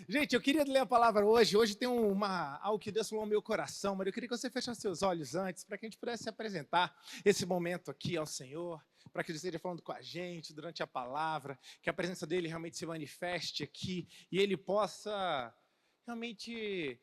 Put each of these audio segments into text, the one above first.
Gente, eu queria ler a palavra hoje. Hoje tem algo que Deus falou no meu coração, mas eu queria que você fechasse seus olhos antes, para que a gente pudesse apresentar esse momento aqui ao Senhor, para que Ele esteja falando com a gente durante a palavra, que a presença dEle realmente se manifeste aqui e Ele possa realmente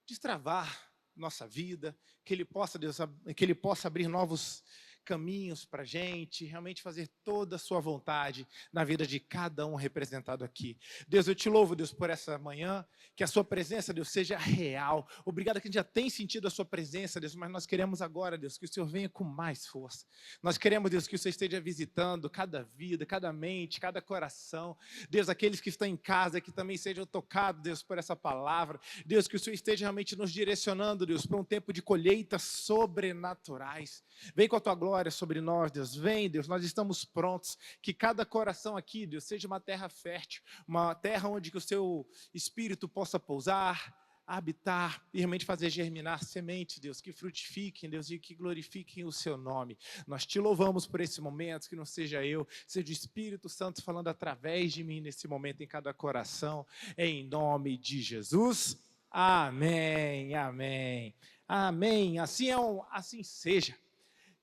destravar nossa vida, que Ele possa, Deus, que Ele possa abrir novos caminhos para a gente, realmente fazer toda a sua vontade na vida de cada um representado aqui. Deus, eu te louvo, Deus, por essa manhã, que a sua presença, Deus, seja real. Obrigado que a gente já tem sentido a sua presença, Deus, mas nós queremos agora, Deus, que o Senhor venha com mais força. Nós queremos, Deus, que o Senhor esteja visitando cada vida, cada mente, cada coração. Deus, aqueles que estão em casa, que também sejam tocados, Deus, por essa palavra. Deus, que o Senhor esteja realmente nos direcionando, Deus, para um tempo de colheitas sobrenaturais. Vem com a tua glória sobre nós, Deus. Vem, Deus, nós estamos prontos. Que cada coração aqui, Deus, seja uma terra fértil, uma terra onde que o seu Espírito possa pousar, habitar e realmente fazer germinar sementes, Deus, que frutifiquem, Deus, e que glorifiquem o seu nome. Nós te louvamos por esse momento, que não seja eu, seja o Espírito Santo falando através de mim nesse momento em cada coração, em nome de Jesus. Amém, amém, amém. Assim seja.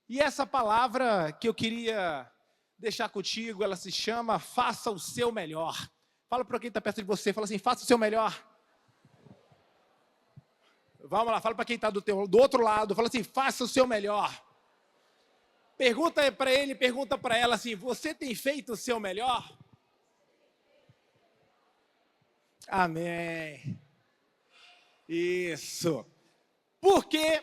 E essa palavra que eu queria deixar contigo, ela se chama faça o seu melhor. Fala para quem está perto de você, fala assim, faça o seu melhor. Vamos lá, fala para quem está do outro lado, fala assim, faça o seu melhor. Pergunta para ele, pergunta para ela assim, você tem feito o seu melhor? Amém. Isso. Por que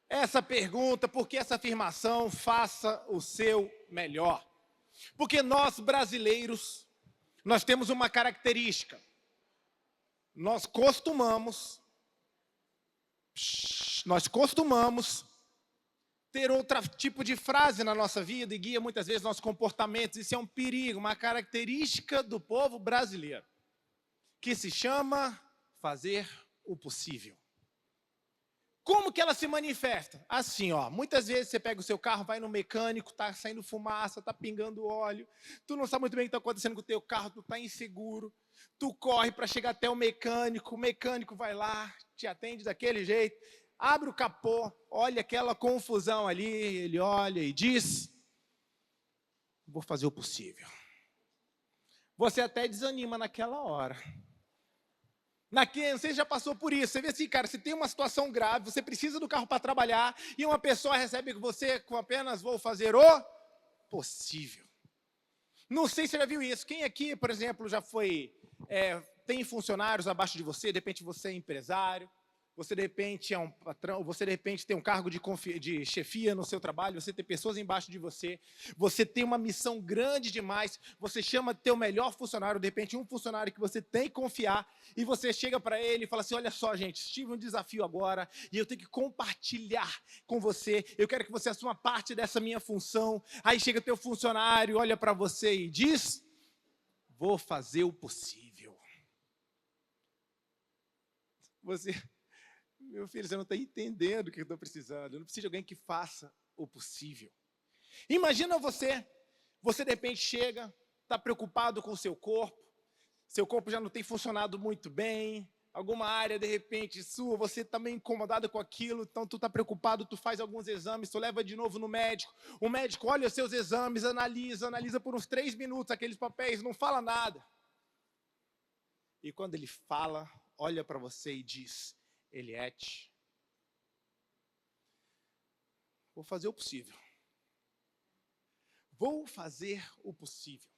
essa pergunta, por que essa afirmação, faça o seu melhor? Porque nós brasileiros, nós temos uma característica. Nós costumamos ter outro tipo de frase na nossa vida e guia muitas vezes nossos comportamentos. Isso é um perigo, uma característica do povo brasileiro, que se chama fazer o possível. Como que ela se manifesta? Assim, ó, muitas vezes você pega o seu carro, vai no mecânico, tá saindo fumaça, tá pingando óleo, tu não sabe muito bem o que está acontecendo com o teu carro, tu tá inseguro, tu corre para chegar até o mecânico vai lá, te atende daquele jeito, abre o capô, olha aquela confusão ali, ele olha e diz, vou fazer o possível. Você até desanima naquela hora. Não sei se já passou por isso. Você vê assim, cara, você tem uma situação grave, você precisa do carro para trabalhar, e uma pessoa recebe com você com apenas vou fazer o possível. Não sei se você já viu isso. Quem aqui, por exemplo, já tem funcionários abaixo de você, de repente você é empresário, você de repente é um patrão, você de repente tem um cargo de chefia no seu trabalho, você tem pessoas embaixo de você, você tem uma missão grande demais, você chama teu melhor funcionário, de repente um funcionário que você tem que confiar, e você chega para ele e fala assim, olha só gente, tive um desafio agora, e eu tenho que compartilhar com você, eu quero que você assuma parte dessa minha função. Aí chega teu funcionário, olha para você e diz, vou fazer o possível. Meu filho, você não está entendendo o que eu estou precisando. Eu não preciso de alguém que faça o possível. Imagina você de repente chega, está preocupado com o seu corpo já não tem funcionado muito bem, alguma área de repente sua, você está meio incomodado com aquilo, então tu está preocupado, tu faz alguns exames, tu leva de novo no médico, o médico olha os seus exames, analisa por uns 3 minutos aqueles papéis, não fala nada. E quando ele fala, olha para você e diz, Eliette, vou fazer o possível. Vou fazer o possível.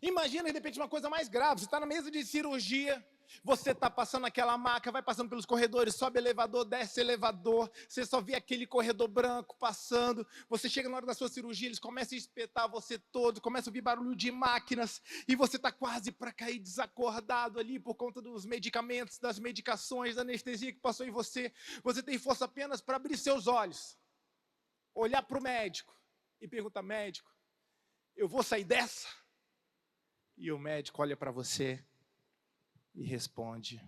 Imagina, de repente, uma coisa mais grave. Você está na mesa de cirurgia, você está passando aquela maca, vai passando pelos corredores, sobe elevador, desce elevador, você só vê aquele corredor branco passando, você chega na hora da sua cirurgia, eles começam a espetar você todo, começa a ouvir barulho de máquinas, e você está quase para cair desacordado ali por conta dos medicamentos, das medicações, da anestesia que passou em você. Você tem força apenas para abrir seus olhos, olhar para o médico e perguntar, médico, eu vou sair dessa? E o médico olha para você e responde,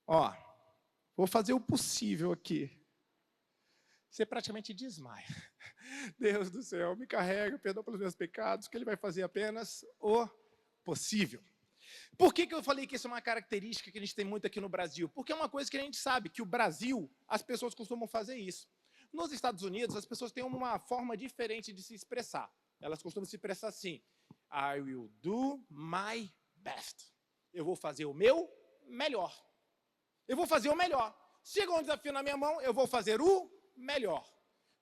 ó, vou fazer o possível aqui. Você praticamente desmaia. Deus do céu, me carrega, perdão pelos meus pecados, que ele vai fazer apenas o possível. Por que eu falei que isso é uma característica que a gente tem muito aqui no Brasil? Porque é uma coisa que a gente sabe, que o Brasil, as pessoas costumam fazer isso. Nos Estados Unidos, as pessoas têm uma forma diferente de se expressar. Elas costumam se expressar assim: I will do my best. Eu vou fazer o meu melhor. Eu vou fazer o melhor. Chega um desafio na minha mão, eu vou fazer o melhor.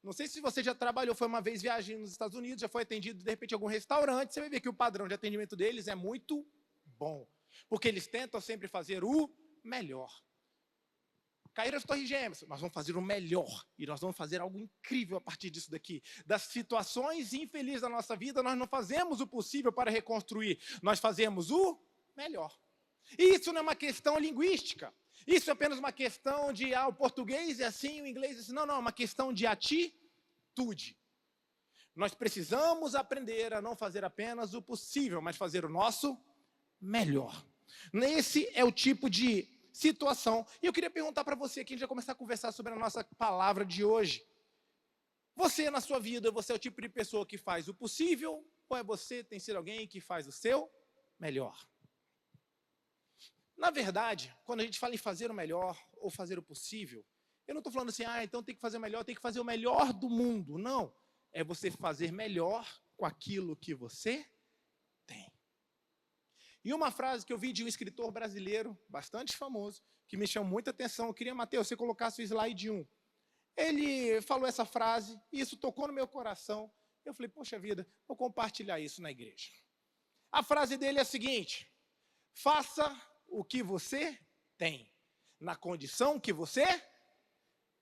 Não sei se você já trabalhou, foi uma vez viagem nos Estados Unidos, já foi atendido, de repente, em algum restaurante, você vai ver que o padrão de atendimento deles é muito bom. Porque eles tentam sempre fazer o melhor. Caíram as torres gêmeas, nós vamos fazer o melhor. E nós vamos fazer algo incrível a partir disso daqui. Das situações infelizes da nossa vida, nós não fazemos o possível para reconstruir. Nós fazemos o melhor. E isso não é uma questão linguística. Isso é apenas uma questão de, o português é assim, o inglês é assim. Não, é uma questão de atitude. Nós precisamos aprender a não fazer apenas o possível, mas fazer o nosso melhor. Esse é o tipo de situação. E eu queria perguntar para você, aqui a gente vai começar a conversar sobre a nossa palavra de hoje. Você, na sua vida, você é o tipo de pessoa que faz o possível, ou é você, tem sido alguém que faz o seu melhor? Na verdade, quando a gente fala em fazer o melhor ou fazer o possível, eu não estou falando assim, então tem que fazer o melhor, tem que fazer o melhor do mundo. Não, é você fazer melhor com aquilo que você tem. E uma frase que eu vi de um escritor brasileiro, bastante famoso, que me chamou muita atenção, eu queria, Mateus, você colocasse o slide 1. Ele falou essa frase, e isso tocou no meu coração. Eu falei, poxa vida, vou compartilhar isso na igreja. A frase dele é a seguinte: faça o que você tem, na condição que você...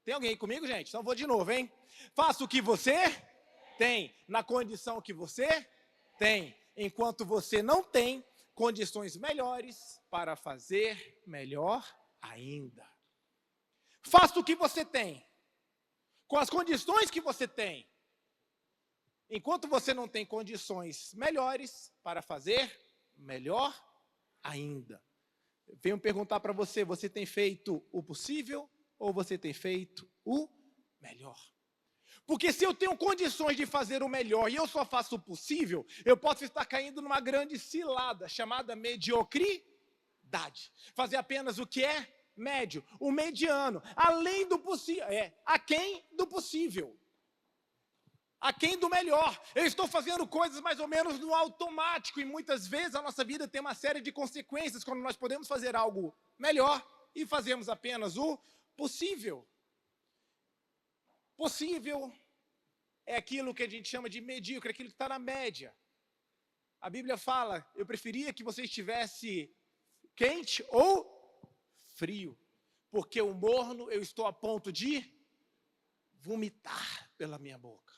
Tem alguém aí comigo, gente? Então vou de novo, hein? Faça o que você tem, na condição que você tem, enquanto você não tem condições melhores para fazer melhor ainda. Faça o que você tem, com as condições que você tem, enquanto você não tem condições melhores para fazer melhor ainda. Venho perguntar para você, você tem feito o possível ou você tem feito o melhor? Porque se eu tenho condições de fazer o melhor e eu só faço o possível, eu posso estar caindo numa grande cilada chamada mediocridade. Fazer apenas o que é médio, o mediano, além do possível, aquém do possível. Aquém do melhor. Eu estou fazendo coisas mais ou menos no automático e muitas vezes a nossa vida tem uma série de consequências quando nós podemos fazer algo melhor e fazemos apenas o possível. Possível é aquilo que a gente chama de medíocre, aquilo que está na média. A Bíblia fala, eu preferia que você estivesse quente ou frio, porque o morno eu estou a ponto de vomitar pela minha boca.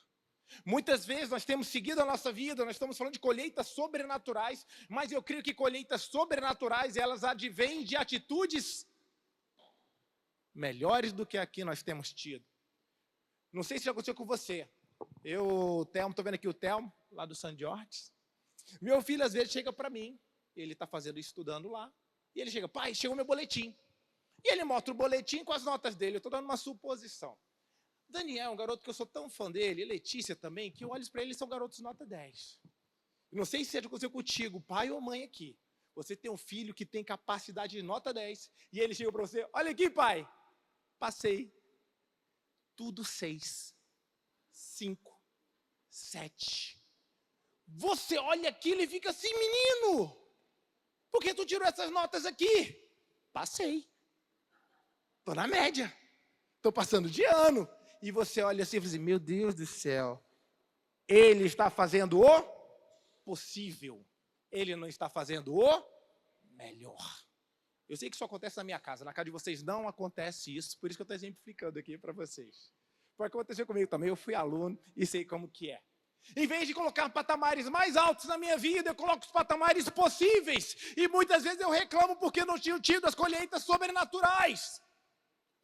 Muitas vezes nós temos seguido a nossa vida, nós estamos falando de colheitas sobrenaturais, mas eu creio que colheitas sobrenaturais, elas advêm de atitudes melhores do que aqui nós temos tido. Não sei se já aconteceu com você. Estou vendo aqui o Telmo, lá do St. George. Meu filho, às vezes, chega para mim, ele está estudando lá, e ele chega, pai, chegou meu boletim. E ele mostra o boletim com as notas dele, eu estou dando uma suposição. Daniel, um garoto que eu sou tão fã dele, e Letícia também, que eu olho para eles, são garotos nota 10. Não sei se já aconteceu contigo, pai ou mãe aqui. Você tem um filho que tem capacidade de nota 10, e ele chega para você, olha aqui, pai, passei. Tudo 6, 5, 7. Você olha aquilo e fica assim, menino, por que tu tirou essas notas aqui? Passei. Estou na média. Estou passando de ano. E você olha assim e fala assim, meu Deus do céu, ele está fazendo o possível. Ele não está fazendo o melhor. Eu sei que isso acontece na minha casa. Na casa de vocês não acontece isso. Por isso que eu estou exemplificando aqui para vocês. Porque aconteceu comigo também. Eu fui aluno e sei como que é. Em vez de colocar patamares mais altos na minha vida, eu coloco os patamares possíveis. E muitas vezes eu reclamo porque não tinham tido as colheitas sobrenaturais.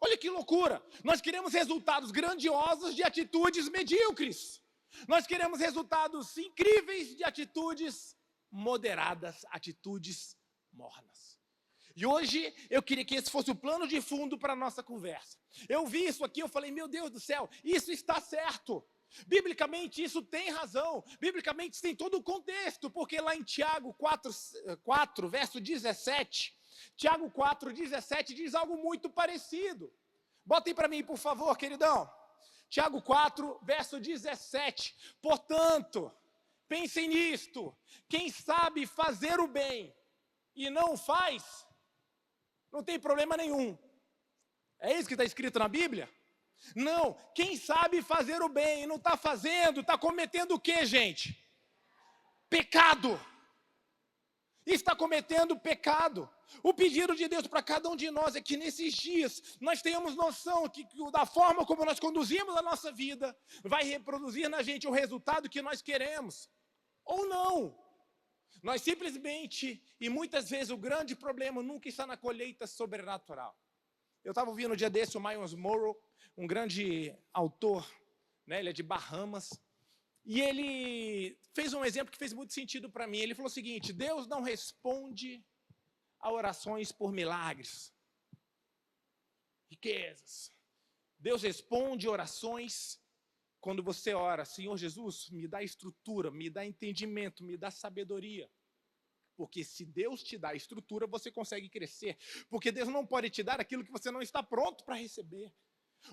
Olha que loucura. Nós queremos resultados grandiosos de atitudes medíocres. Nós queremos resultados incríveis de atitudes moderadas, atitudes mornas. E hoje eu queria que esse fosse o plano de fundo para a nossa conversa. Eu vi isso aqui, eu falei, meu Deus do céu, isso está certo. Biblicamente isso tem razão, biblicamente isso tem todo o contexto, porque lá em Tiago 4, verso 17, Tiago 4:17 diz algo muito parecido. Botem para mim, por favor, queridão. Tiago 4, verso 17. Portanto, pensem nisto, quem sabe fazer o bem e não o faz, não tem problema nenhum. É isso que está escrito na Bíblia? Não, quem sabe fazer o bem e não está fazendo, está cometendo o que, gente? Pecado. Está cometendo pecado. O pedido de Deus para cada um de nós é que nesses dias nós tenhamos noção que da forma como nós conduzimos a nossa vida vai reproduzir na gente o resultado que nós queremos. Ou não. Nós simplesmente, e muitas vezes o grande problema nunca está na colheita sobrenatural. Eu estava ouvindo um dia desse o Myles Munroe, um grande autor, né, ele é de Bahamas, e ele fez um exemplo que fez muito sentido para mim. Ele falou o seguinte: Deus não responde a orações por milagres, riquezas. Deus responde orações quando você ora: Senhor Jesus, me dá estrutura, me dá entendimento, me dá sabedoria. Porque se Deus te dá estrutura, você consegue crescer. Porque Deus não pode te dar aquilo que você não está pronto para receber.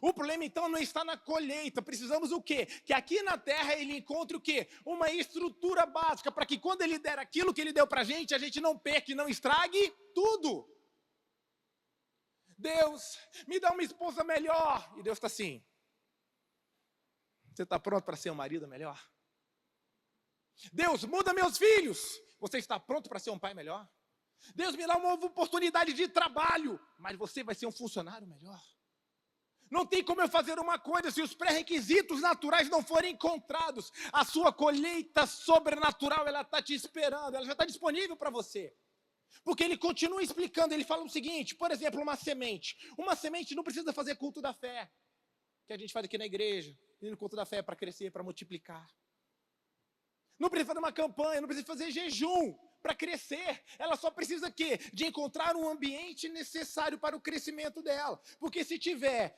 O problema, então, não está na colheita. Precisamos o quê? Que aqui na terra ele encontre o quê? Uma estrutura básica, para que quando ele der aquilo que ele deu para a gente não perca e não estrague tudo. Deus, me dá uma esposa melhor. E Deus está assim: você está pronto para ser um marido melhor? Deus, muda meus filhos. Você está pronto para ser um pai melhor? Deus, me dá uma oportunidade de trabalho, mas você vai ser um funcionário melhor. Não tem como eu fazer uma coisa se os pré-requisitos naturais não forem encontrados. A sua colheita sobrenatural, ela está te esperando, ela já está disponível para você. Porque ele continua explicando, ele fala o seguinte: por exemplo, uma semente. Uma semente não precisa fazer culto da fé, que a gente faz aqui na igreja, no culto da fé para crescer, para multiplicar. Não precisa fazer uma campanha, não precisa fazer jejum para crescer. Ela só precisa quê? De encontrar um ambiente necessário para o crescimento dela. Porque se tiver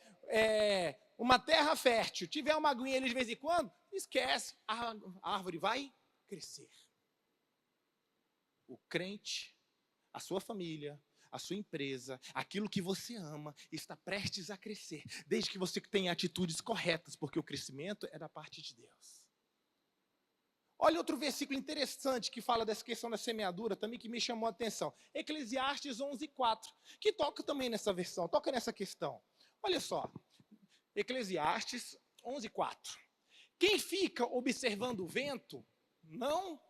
uma terra fértil, tiver uma aguinha ali de vez em quando, esquece, a árvore vai crescer. O crente, a sua família, a sua empresa, aquilo que você ama, está prestes a crescer, desde que você tenha atitudes corretas, porque o crescimento é da parte de Deus. Olha outro versículo interessante que fala dessa questão da semeadura também, que me chamou a atenção. Eclesiastes 11:4, que toca também nessa versão, toca nessa questão. Olha só, Eclesiastes 11:4. Quem fica observando o vento, não...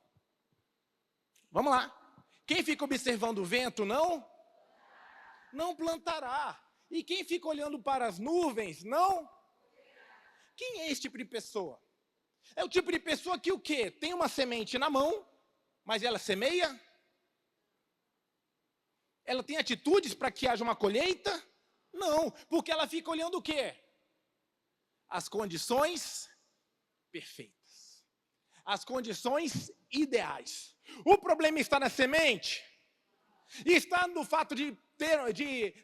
Vamos lá. Quem fica observando o vento, não plantará. E quem fica olhando para as nuvens, não... Quem é esse tipo de pessoa? É o tipo de pessoa que o quê? Tem uma semente na mão, mas ela semeia? Ela tem atitudes para que haja uma colheita? Não, porque ela fica olhando o quê? As condições perfeitas. As condições ideais. O problema está na semente? Está no fato de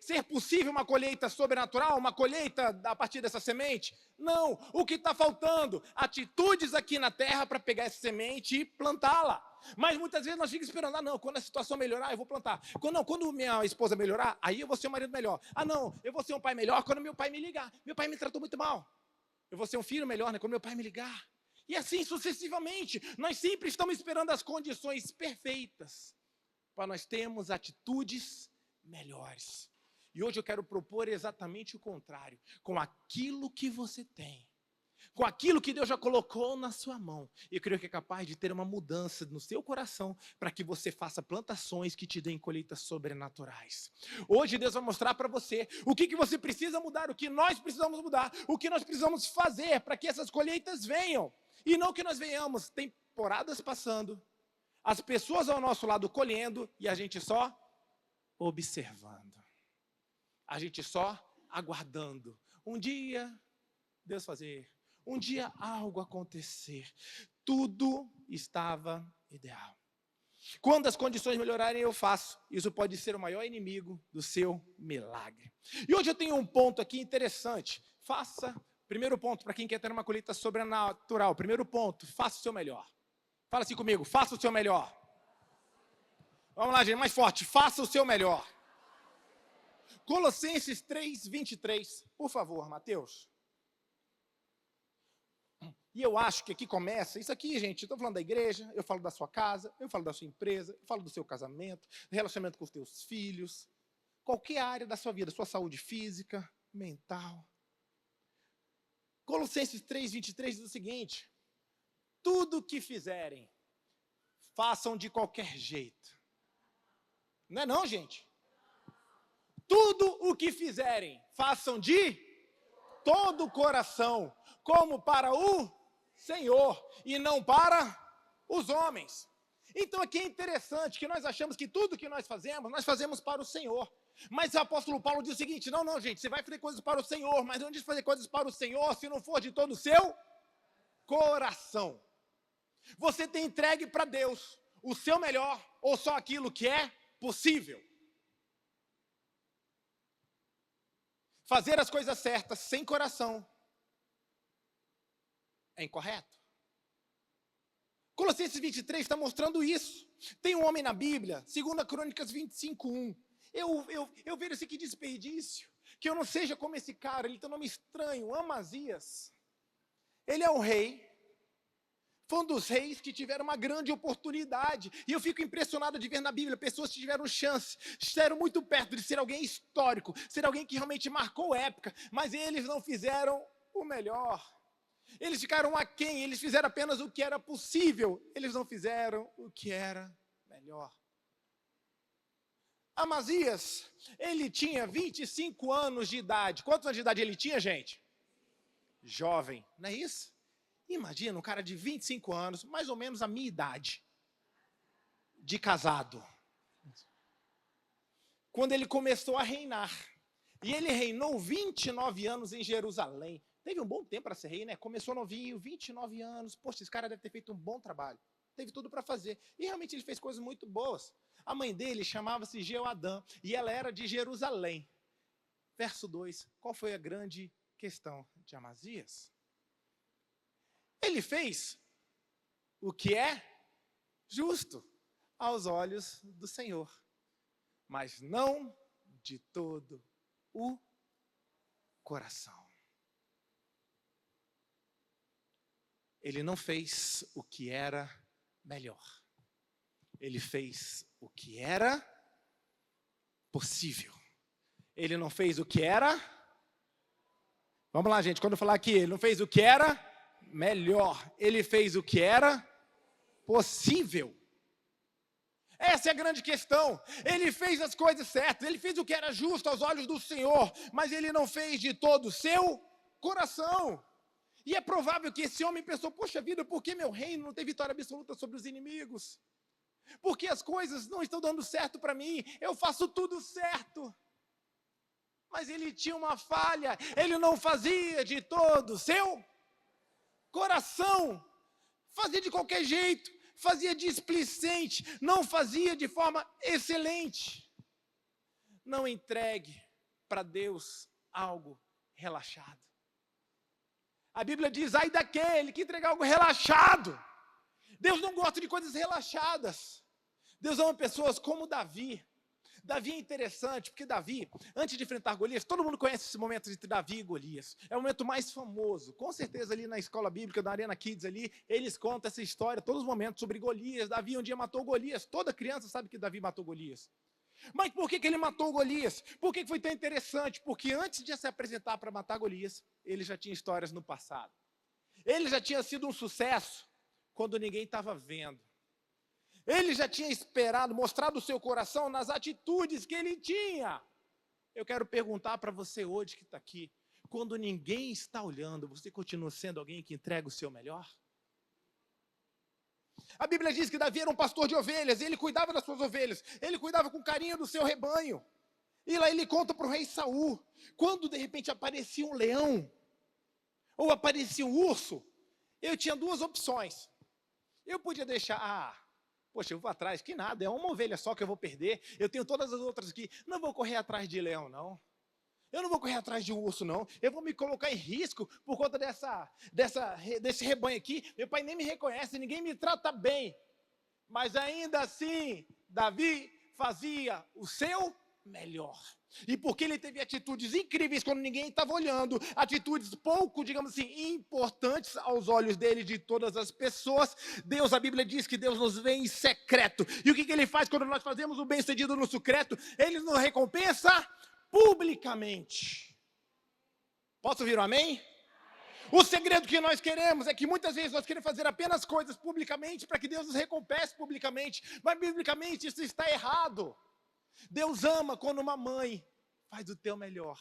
ser possível uma colheita sobrenatural, uma colheita a partir dessa semente? Não, o que está faltando? Atitudes aqui na terra para pegar essa semente e plantá-la. Mas muitas vezes nós ficamos esperando: não, quando a situação melhorar, eu vou plantar. Quando minha esposa melhorar, aí eu vou ser um marido melhor. Não, eu vou ser um pai melhor quando meu pai me ligar. Meu pai me tratou muito mal. Eu vou ser um filho melhor, né, quando meu pai me ligar. E assim sucessivamente. Nós sempre estamos esperando as condições perfeitas para nós termos atitudes melhores. E hoje eu quero propor exatamente o contrário. Com aquilo que você tem, com aquilo que Deus já colocou na sua mão, eu creio que é capaz de ter uma mudança no seu coração, para que você faça plantações que te deem colheitas sobrenaturais. Hoje Deus vai mostrar para você o que você precisa mudar, o que nós precisamos mudar, o que nós precisamos fazer para que essas colheitas venham. E não que nós venhamos temporadas passando, as pessoas ao nosso lado colhendo e a gente só observando. A gente só aguardando. Um dia Deus fazer, um dia algo acontecer. Tudo estava ideal. Quando as condições melhorarem, eu faço. Isso pode ser o maior inimigo do seu milagre. E hoje eu tenho um ponto aqui interessante. Faça Primeiro ponto, para quem quer ter uma colheita sobrenatural. Primeiro ponto, faça o seu melhor. Fala assim comigo, faça o seu melhor. Vamos lá, gente, mais forte, faça o seu melhor. Colossenses 3:23, por favor, Mateus. E eu acho que aqui começa, isso aqui, gente, eu estou falando da igreja, eu falo da sua casa, eu falo da sua empresa, eu falo do seu casamento, do relacionamento com os teus filhos, qualquer área da sua vida, sua saúde física, mental. Colossenses 3:23 diz o seguinte: tudo o que fizerem, façam de qualquer jeito. Não é não, gente? Tudo o que fizerem, façam de todo o coração, como para o Senhor, e não para os homens. Então aqui é interessante que nós achamos que tudo que nós fazemos para o Senhor. Mas o apóstolo Paulo diz o seguinte: não, gente, você vai fazer coisas para o Senhor, mas não diz fazer coisas para o Senhor se não for de todo o seu coração. Você tem entregue para Deus o seu melhor ou só aquilo que é possível. Fazer as coisas certas sem coração é incorreto. Colossenses 23 está mostrando isso. Tem um homem na Bíblia, 2 Crônicas 25:1. Eu vejo esse que desperdício. Que eu não seja como esse cara, ele tem um nome estranho, Amazias. Ele é um rei. Foi um dos reis que tiveram uma grande oportunidade. E eu fico impressionado de ver na Bíblia pessoas que tiveram chance, estiveram muito perto de ser alguém histórico, ser alguém que realmente marcou época, mas eles não fizeram o melhor. Eles ficaram aquém, eles fizeram apenas o que era possível, eles não fizeram o que era melhor. Amazias, ele tinha 25 anos de idade. Quantos anos de idade ele tinha, gente? Jovem, não é isso? Imagina um cara de 25 anos, mais ou menos a minha idade, de casado. Quando ele começou a reinar. E ele reinou 29 anos em Jerusalém. Teve um bom tempo para ser rei, né? Começou novinho, 29 anos. Poxa, esse cara deve ter feito um bom trabalho. Teve tudo para fazer. E realmente ele fez coisas muito boas. A mãe dele chamava-se Jeoadã e ela era de Jerusalém. Verso 2. Qual foi a grande questão de Amazias? Ele fez o que é justo aos olhos do Senhor, mas não de todo o coração. Ele não fez o que era melhor. Ele fez o que era possível. Ele não fez o que era... Vamos lá, gente, quando eu falar aqui, ele não fez o que era melhor. Ele fez o que era possível. Essa é a grande questão. Ele fez as coisas certas, ele fez o que era justo aos olhos do Senhor, mas ele não fez de todo o seu coração. E é provável que esse homem pensou: poxa vida, por que meu reino não tem vitória absoluta sobre os inimigos? Por que as coisas não estão dando certo para mim? Eu faço tudo certo. Mas ele tinha uma falha, ele não fazia de todo o seu coração, fazia de qualquer jeito, fazia displicente, não fazia de forma excelente. Não entregue para Deus algo relaxado. A Bíblia diz: ai daquele que entrega algo relaxado. Deus não gosta de coisas relaxadas. Deus ama pessoas como Davi. Davi é interessante, porque Davi, antes de enfrentar Golias, todo mundo conhece esse momento entre Davi e Golias. É o momento mais famoso. Com certeza ali na escola bíblica, na Arena Kids ali, eles contam essa história, todos os momentos sobre Golias. Davi um dia matou Golias. Toda criança sabe que Davi matou Golias. Mas por que ele matou Golias? Por que foi tão interessante? Porque antes de se apresentar para matar Golias, ele já tinha histórias no passado. Ele já tinha sido um sucesso quando ninguém estava vendo. Ele já tinha esperado, mostrado o seu coração nas atitudes que ele tinha. Eu quero perguntar para você hoje que está aqui: quando ninguém está olhando, você continua sendo alguém que entrega o seu melhor? A Bíblia diz que Davi era um pastor de ovelhas, e ele cuidava das suas ovelhas, ele cuidava com carinho do seu rebanho. E lá ele conta para o rei Saul, quando de repente aparecia um leão, ou aparecia um urso, eu tinha duas opções. Eu podia deixar, poxa, eu vou atrás, que nada, é uma ovelha só que eu vou perder, eu tenho todas as outras aqui, não vou correr atrás de leão, não. Eu não vou correr atrás de um urso, não. Eu vou me colocar em risco por conta desse rebanho aqui. Meu pai nem me reconhece, ninguém me trata bem. Mas ainda assim, Davi fazia o seu melhor. E porque ele teve atitudes incríveis quando ninguém estava olhando, atitudes pouco, digamos assim, importantes aos olhos dele, de todas as pessoas, Deus, a Bíblia diz que Deus nos vê em secreto. E o que ele faz quando nós fazemos o bem-sucedido no secreto? Ele nos recompensa publicamente. Posso ouvir um amém? O segredo que nós queremos é que muitas vezes nós queremos fazer apenas coisas publicamente para que Deus nos recompense publicamente, mas biblicamente isso está errado. Deus ama quando uma mãe faz o teu melhor,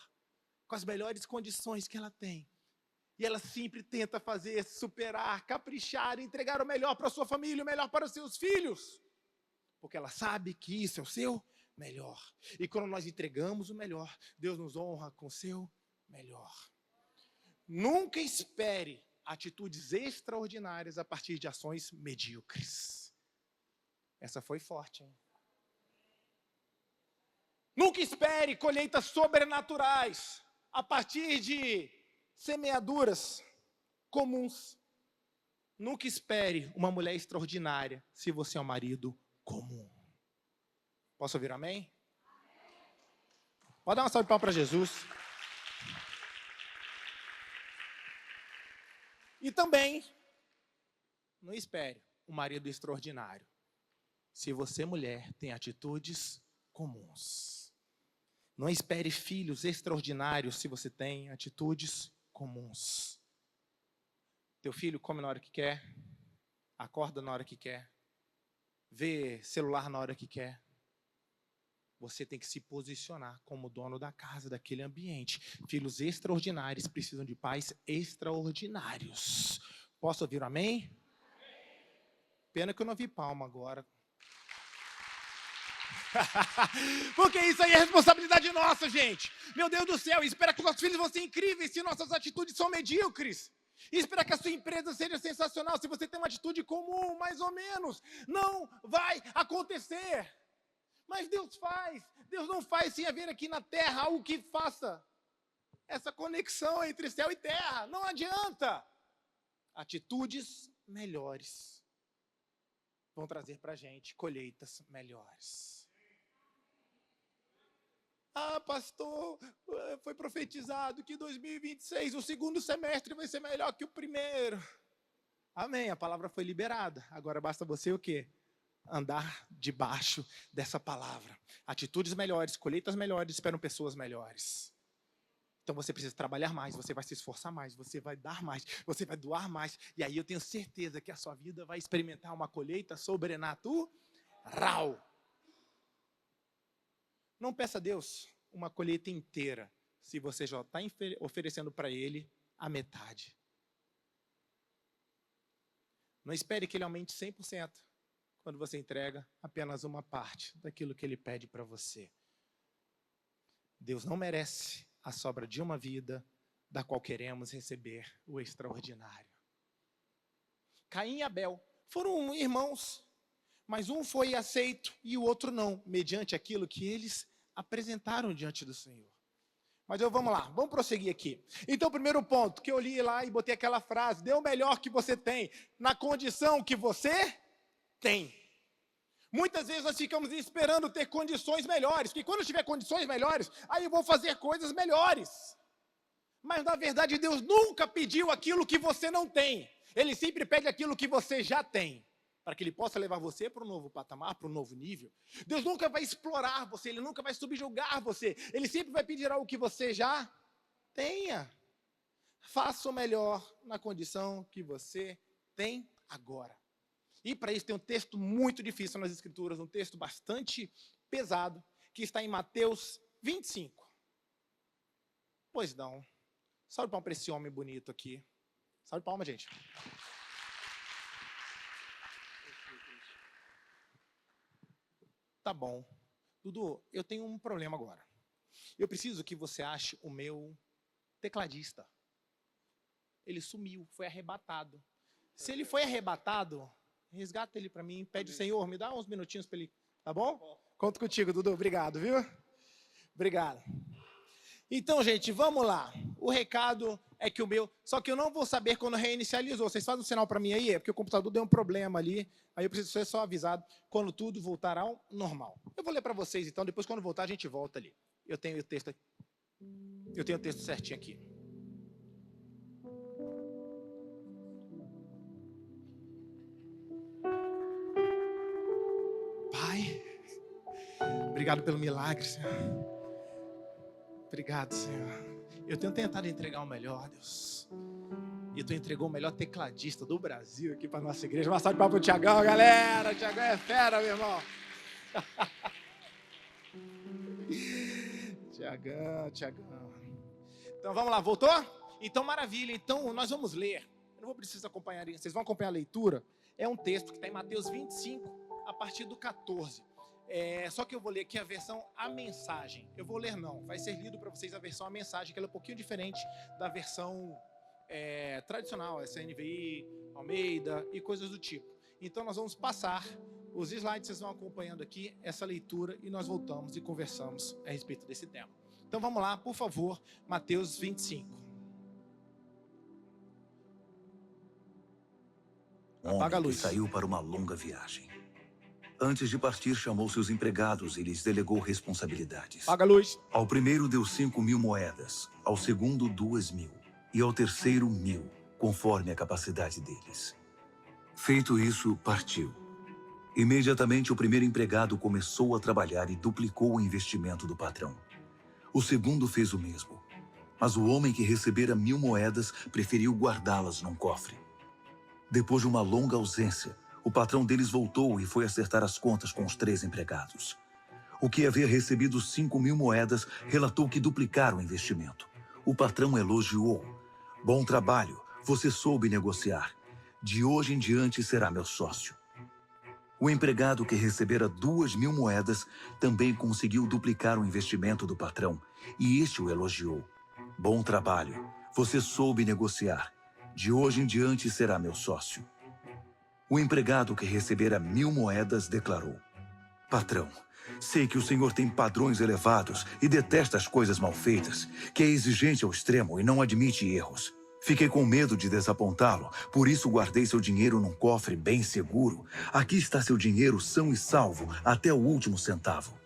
com as melhores condições que ela tem. E ela sempre tenta fazer, superar, caprichar, entregar o melhor para a sua família, o melhor para os seus filhos. Porque ela sabe que isso é o seu melhor. E quando nós entregamos o melhor, Deus nos honra com o seu melhor. Nunca espere atitudes extraordinárias a partir de ações medíocres. Essa foi forte, hein? Nunca espere colheitas sobrenaturais a partir de semeaduras comuns. Nunca espere uma mulher extraordinária se você é um marido comum. Posso ouvir amém? Pode dar uma salva de palmas para Jesus. E também, não espere um marido extraordinário se você, mulher, tem atitudes comuns. Não espere filhos extraordinários se você tem atitudes comuns. Teu filho come na hora que quer, acorda na hora que quer, vê celular na hora que quer. Você tem que se posicionar como dono da casa, daquele ambiente. Filhos extraordinários precisam de pais extraordinários. Posso ouvir um amém? Pena que eu não vi palma agora. Porque isso aí é responsabilidade nossa, gente. Meu Deus do céu, espera que os nossos filhos vão ser incríveis se nossas atitudes são medíocres. E espera que a sua empresa seja sensacional se você tem uma atitude comum, mais ou menos. Não vai acontecer. Mas Deus faz. Deus não faz sem haver aqui na terra algo que faça essa conexão entre céu e terra. Não adianta. Atitudes melhores vão trazer para a gente colheitas melhores. Ah, pastor, foi profetizado que 2026, o segundo semestre vai ser melhor que o primeiro. Amém, a palavra foi liberada. Agora basta você o quê? Andar debaixo dessa palavra. Atitudes melhores, colheitas melhores, esperam pessoas melhores. Então você precisa trabalhar mais, você vai se esforçar mais, você vai dar mais, você vai doar mais. E aí eu tenho certeza que a sua vida vai experimentar uma colheita sobrenatural. Não peça a Deus uma colheita inteira, se você já está oferecendo para Ele a metade. Não espere que Ele aumente 100%. Quando você entrega apenas uma parte daquilo que Ele pede para você. Deus não merece a sobra de uma vida da qual queremos receber o extraordinário. Caim e Abel foram irmãos, mas um foi aceito e o outro não, mediante aquilo que eles apresentaram diante do Senhor. Mas vamos lá, vamos prosseguir aqui. Então, o primeiro ponto, que eu li lá e botei aquela frase, dê o melhor que você tem, na condição que você tem. Muitas vezes nós ficamos esperando ter condições melhores, porque quando eu tiver condições melhores, aí eu vou fazer coisas melhores. Mas na verdade Deus nunca pediu aquilo que você não tem. Ele sempre pede aquilo que você já tem, para que Ele possa levar você para um novo patamar, para um novo nível. Deus nunca vai explorar você, Ele nunca vai subjugar você. Ele sempre vai pedir algo que você já tenha. Faça o melhor na condição que você tem agora. E para isso tem um texto muito difícil nas Escrituras, um texto bastante pesado, que está em Mateus 25. Pois não. Salve palma para esse homem bonito aqui. Salve palma, gente. Tá bom. Dudu, eu tenho um problema agora. Eu preciso que você ache o meu tecladista. Ele sumiu, foi arrebatado. Se ele foi arrebatado, resgata ele para mim, pede, Senhor, me dá uns minutinhos para ele, tá bom? Conto contigo, Dudu, obrigado, viu? Obrigado. Então, gente, vamos lá. O recado é que o meu... Só que eu não vou saber quando reinicializou. Vocês fazem um sinal para mim aí? É porque o computador deu um problema ali. Aí eu preciso ser só avisado quando tudo voltar ao normal. Eu vou ler para vocês, então. Depois, quando voltar, a gente volta ali. Eu tenho o texto certinho aqui. Pai, obrigado pelo milagre, Senhor. Obrigado, Senhor. Eu tenho tentado entregar o melhor, Deus. E tu entregou o melhor tecladista do Brasil aqui para nossa igreja. Uma salva de palmas pro Tiagão, galera. O Tiagão é fera, meu irmão. Tiagão. Então vamos lá, voltou? Então maravilha. Então nós vamos ler. Eu não vou precisar acompanhar, vocês vão acompanhar a leitura. É um texto que está em Mateus 25, a partir do 14. Só que eu vou ler aqui a versão A Mensagem. Eu vou ler não, vai ser lido para vocês a versão A Mensagem, que ela é um pouquinho diferente da versão tradicional, essa NVI, Almeida e coisas do tipo. Então nós vamos passar os slides, vocês vão acompanhando aqui essa leitura e nós voltamos e conversamos a respeito desse tema. Então vamos lá, por favor, Mateus 25. Apaga a luz. Que saiu para uma longa viagem. Antes de partir, chamou seus empregados e lhes delegou responsabilidades. Apaga a luz. Ao primeiro deu 5.000 moedas, ao segundo 2.000 e ao terceiro 1.000, conforme a capacidade deles. Feito isso, partiu. Imediatamente o primeiro empregado começou a trabalhar e duplicou o investimento do patrão. O segundo fez o mesmo, mas o homem que recebera 1.000 moedas preferiu guardá-las num cofre. Depois de uma longa ausência, o patrão deles voltou e foi acertar as contas com os 3 empregados. O que havia recebido 5.000 moedas relatou que duplicaram o investimento. O patrão elogiou. Bom trabalho, você soube negociar. De hoje em diante será meu sócio. O empregado que recebera 2.000 moedas também conseguiu duplicar o investimento do patrão e este o elogiou. Bom trabalho, você soube negociar. De hoje em diante será meu sócio. O empregado que recebera 1.000 moedas declarou: Patrão, sei que o senhor tem padrões elevados e detesta as coisas mal feitas, que é exigente ao extremo e não admite erros. Fiquei com medo de desapontá-lo, por isso guardei seu dinheiro num cofre bem seguro. Aqui está seu dinheiro são e salvo até o último centavo.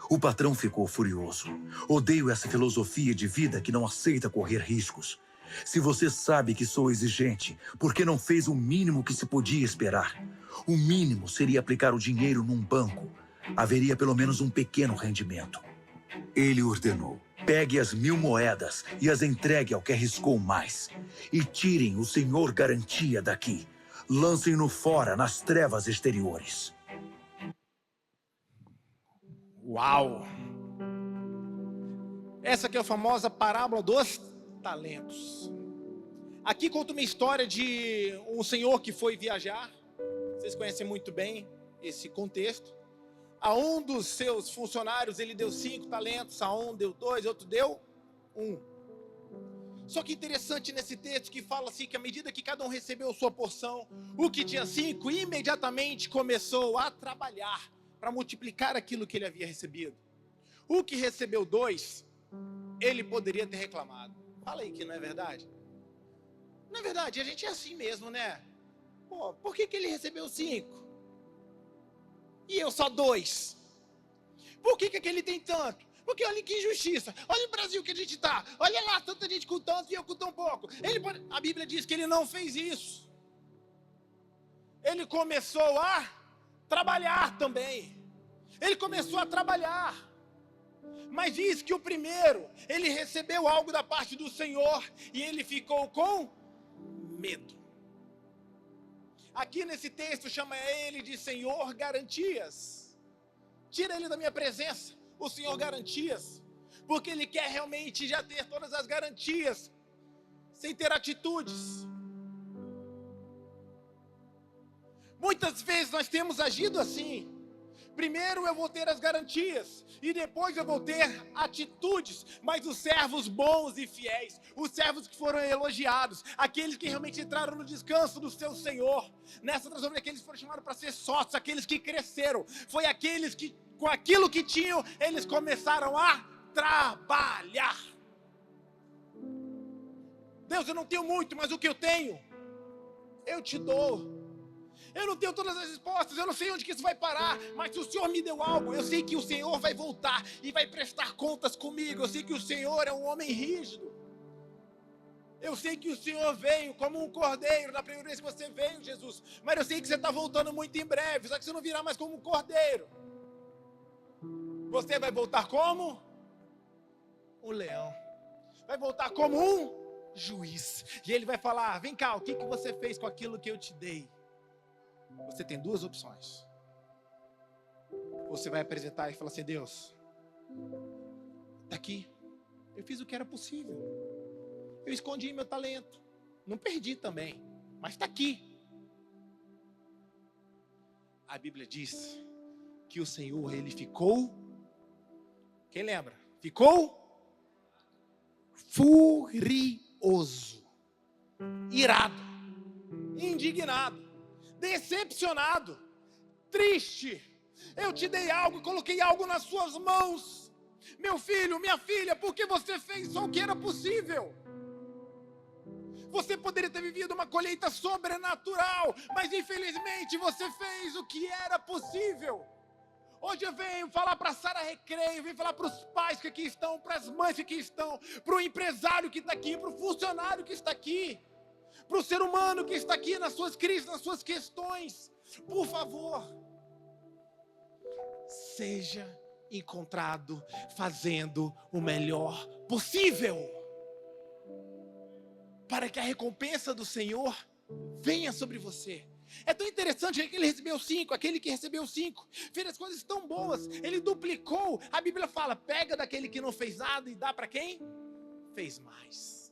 O patrão ficou furioso. Odeio essa filosofia de vida que não aceita correr riscos. Se você sabe que sou exigente, por que não fez o mínimo que se podia esperar? O mínimo seria aplicar o dinheiro num banco. Haveria pelo menos um pequeno rendimento. Ele ordenou: pegue as 1.000 moedas e as entregue ao que arriscou mais. E tirem o senhor garantia daqui. Lancem-no fora nas trevas exteriores. Uau! Essa aqui é a famosa parábola dos talentos. Aqui conta uma história de um senhor que foi viajar. Vocês conhecem muito bem esse contexto. A um dos seus funcionários ele deu 5 talentos, a um deu 2, outro deu 1. Só que interessante nesse texto que fala assim que à medida que cada um recebeu sua porção, o que tinha 5 imediatamente começou a trabalhar para multiplicar aquilo que ele havia recebido. O que recebeu 2, ele poderia ter reclamado. Fala aí que não é verdade. Não é verdade, a gente é assim mesmo, né? Pô, por que ele recebeu 5? E eu só 2? Por que aquele tem tanto? Porque olha que injustiça. Olha o Brasil que a gente tá. Olha lá, tanta gente com tanto e eu com tão pouco. A Bíblia diz que ele não fez isso. Ele começou a trabalhar também. Ele começou a trabalhar. Mas diz que o primeiro, ele recebeu algo da parte do Senhor e ele ficou com medo. Aqui nesse texto chama ele de Senhor Garantias. Tira ele da minha presença, o Senhor Garantias, porque ele quer realmente já ter todas as garantias, sem ter atitudes. Muitas vezes nós temos agido assim. Primeiro eu vou ter as garantias e depois eu vou ter atitudes. Mas os servos bons e fiéis, os servos que foram elogiados, aqueles que realmente entraram no descanso do seu Senhor, nessa transformação, aqueles que foram chamados para ser sócios, aqueles que cresceram, foi aqueles que com aquilo que tinham, eles começaram a trabalhar. Deus, eu não tenho muito, mas o que eu tenho, eu te dou. Eu não tenho todas as respostas, eu não sei onde que isso vai parar, mas se o Senhor me deu algo, eu sei que o Senhor vai voltar e vai prestar contas comigo. Eu sei que o Senhor é um homem rígido. Eu sei que o Senhor veio como um cordeiro, na primeira vez que você veio, Jesus. Mas eu sei que você está voltando muito em breve, só que você não virá mais como um cordeiro. Você vai voltar como um leão. Vai voltar como um juiz. E ele vai falar, vem cá, o que você fez com aquilo que eu te dei? Você tem duas opções. Você vai apresentar e falar assim, Deus, tá aqui, eu fiz o que era possível. Eu escondi meu talento. Não perdi também, mas está aqui. A Bíblia diz que o Senhor, ele ficou... Quem lembra? Ficou furioso, irado, indignado, decepcionado, triste. Eu te dei algo, coloquei algo nas suas mãos. Meu filho, minha filha, porque você fez só o que era possível. Você poderia ter vivido uma colheita sobrenatural, mas infelizmente você fez o que era possível. Hoje eu venho falar para a Sara Recreio, venho falar para os pais que aqui estão, para as mães que aqui estão, para o empresário que está aqui, para o funcionário que está aqui, para o ser humano que está aqui nas suas crises, nas suas questões. Por favor, seja encontrado fazendo o melhor possível, para que a recompensa do Senhor venha sobre você. É tão interessante que ele recebeu 5, aquele que recebeu 5 fez as coisas tão boas, ele duplicou. A Bíblia fala, pega daquele que não fez nada e dá para quem fez mais,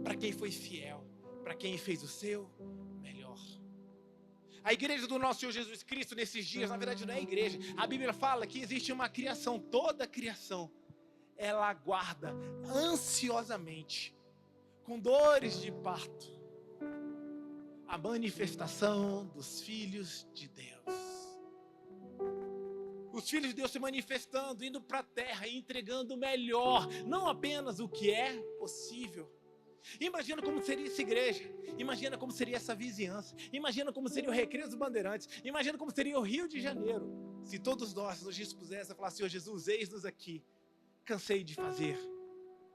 para quem foi fiel, para quem fez o seu melhor. A igreja do nosso Senhor Jesus Cristo nesses dias, na verdade não é igreja, a Bíblia fala que existe uma criação, toda a criação, ela aguarda ansiosamente, com dores de parto, a manifestação dos filhos de Deus. Os filhos de Deus se manifestando, indo para a terra e entregando o melhor, não apenas o que é possível. Imagina como seria essa igreja, imagina como seria essa vizinhança, imagina como seria o Recreio dos Bandeirantes, imagina como seria o Rio de Janeiro, se todos nós nos dispuséssemos a falar, Senhor Jesus, eis-nos aqui, cansei de fazer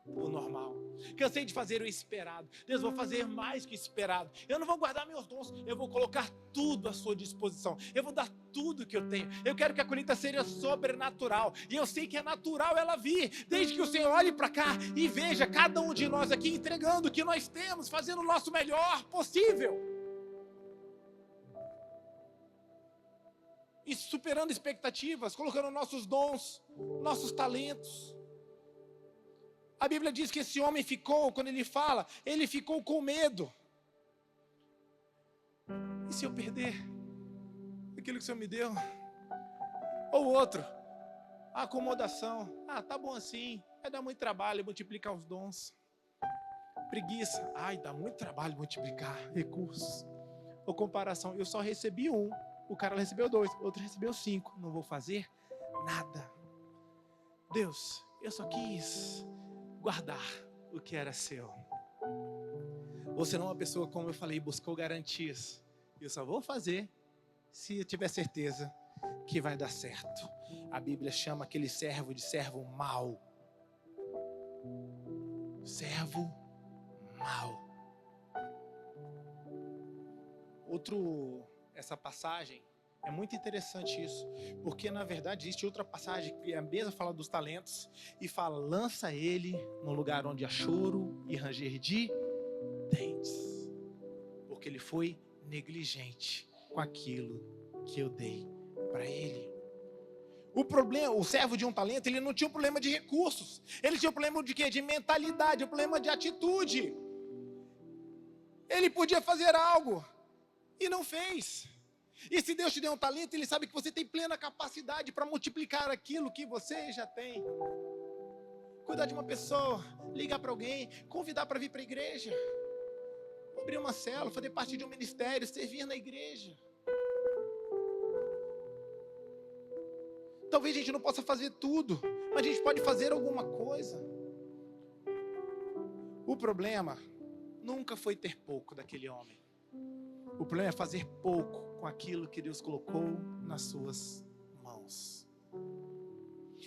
o normal, cansei de fazer o esperado. Deus, vou fazer mais que o esperado. Eu não vou guardar meus dons, eu vou colocar tudo à sua disposição, eu vou dar tudo que eu tenho. Eu quero que a colheita seja sobrenatural, e eu sei que é natural ela vir, desde que o Senhor olhe para cá e veja cada um de nós aqui entregando o que nós temos, fazendo o nosso melhor possível e superando expectativas, colocando nossos dons, nossos talentos. A Bíblia diz que esse homem ficou, quando ele fala, ele ficou com medo. E se eu perder aquilo que o Senhor me deu? Ou outro, a acomodação. Tá bom assim, vai dar muito trabalho multiplicar os dons. Preguiça. Dá muito trabalho multiplicar recursos. Ou comparação, eu só recebi 1, o cara recebeu 2, outro recebeu 5. Não vou fazer nada. Deus, eu só quis guardar o que era seu. Você não é uma pessoa, como eu falei, buscou garantias. Eu só vou fazer se eu tiver certeza que vai dar certo. A Bíblia chama aquele servo de servo mau. Servo mau. Essa passagem é muito interessante isso, porque na verdade existe outra passagem que é a mesma, fala dos talentos e fala, lança ele num lugar onde há choro e ranger de dentes, porque ele foi negligente com aquilo que eu dei para ele. O servo de um talento, ele não tinha um problema de recursos, ele tinha um problema de quê? De mentalidade, um problema de atitude. Ele podia fazer algo e não fez. E se Deus te deu um talento, Ele sabe que você tem plena capacidade para multiplicar aquilo que você já tem. Cuidar de uma pessoa, ligar para alguém, convidar para vir para a igreja, abrir uma célula, fazer parte de um ministério, servir na igreja. Talvez a gente não possa fazer tudo, mas a gente pode fazer alguma coisa. O problema nunca foi ter pouco daquele homem. O problema é fazer pouco com aquilo que Deus colocou nas suas mãos.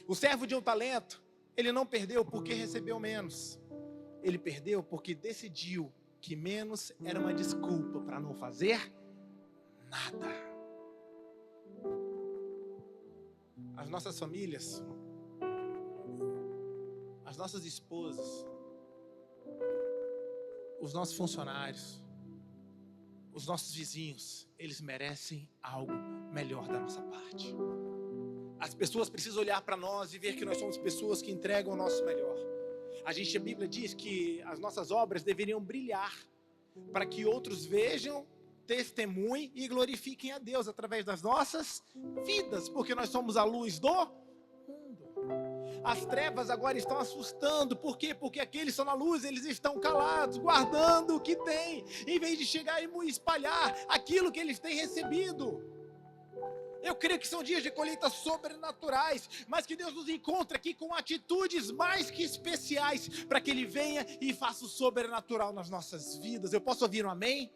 O servo de um talento, ele não perdeu porque recebeu menos. Ele perdeu porque decidiu que menos era uma desculpa para não fazer nada. As nossas famílias, as nossas esposas, os nossos funcionários, os nossos vizinhos, eles merecem algo melhor da nossa parte. As pessoas precisam olhar para nós e ver que nós somos pessoas que entregam o nosso melhor. A Bíblia diz que as nossas obras deveriam brilhar para que outros vejam, testemunhem e glorifiquem a Deus através das nossas vidas, porque nós somos a luz do mundo. As trevas agora estão assustando. Por quê? Porque aqueles que estão na luz, eles estão calados, guardando o que têm, em vez de chegar e espalhar aquilo que eles têm recebido. Eu creio que são dias de colheitas sobrenaturais, mas que Deus nos encontra aqui com atitudes mais que especiais, para que Ele venha e faça o sobrenatural nas nossas vidas. Eu posso ouvir um amém?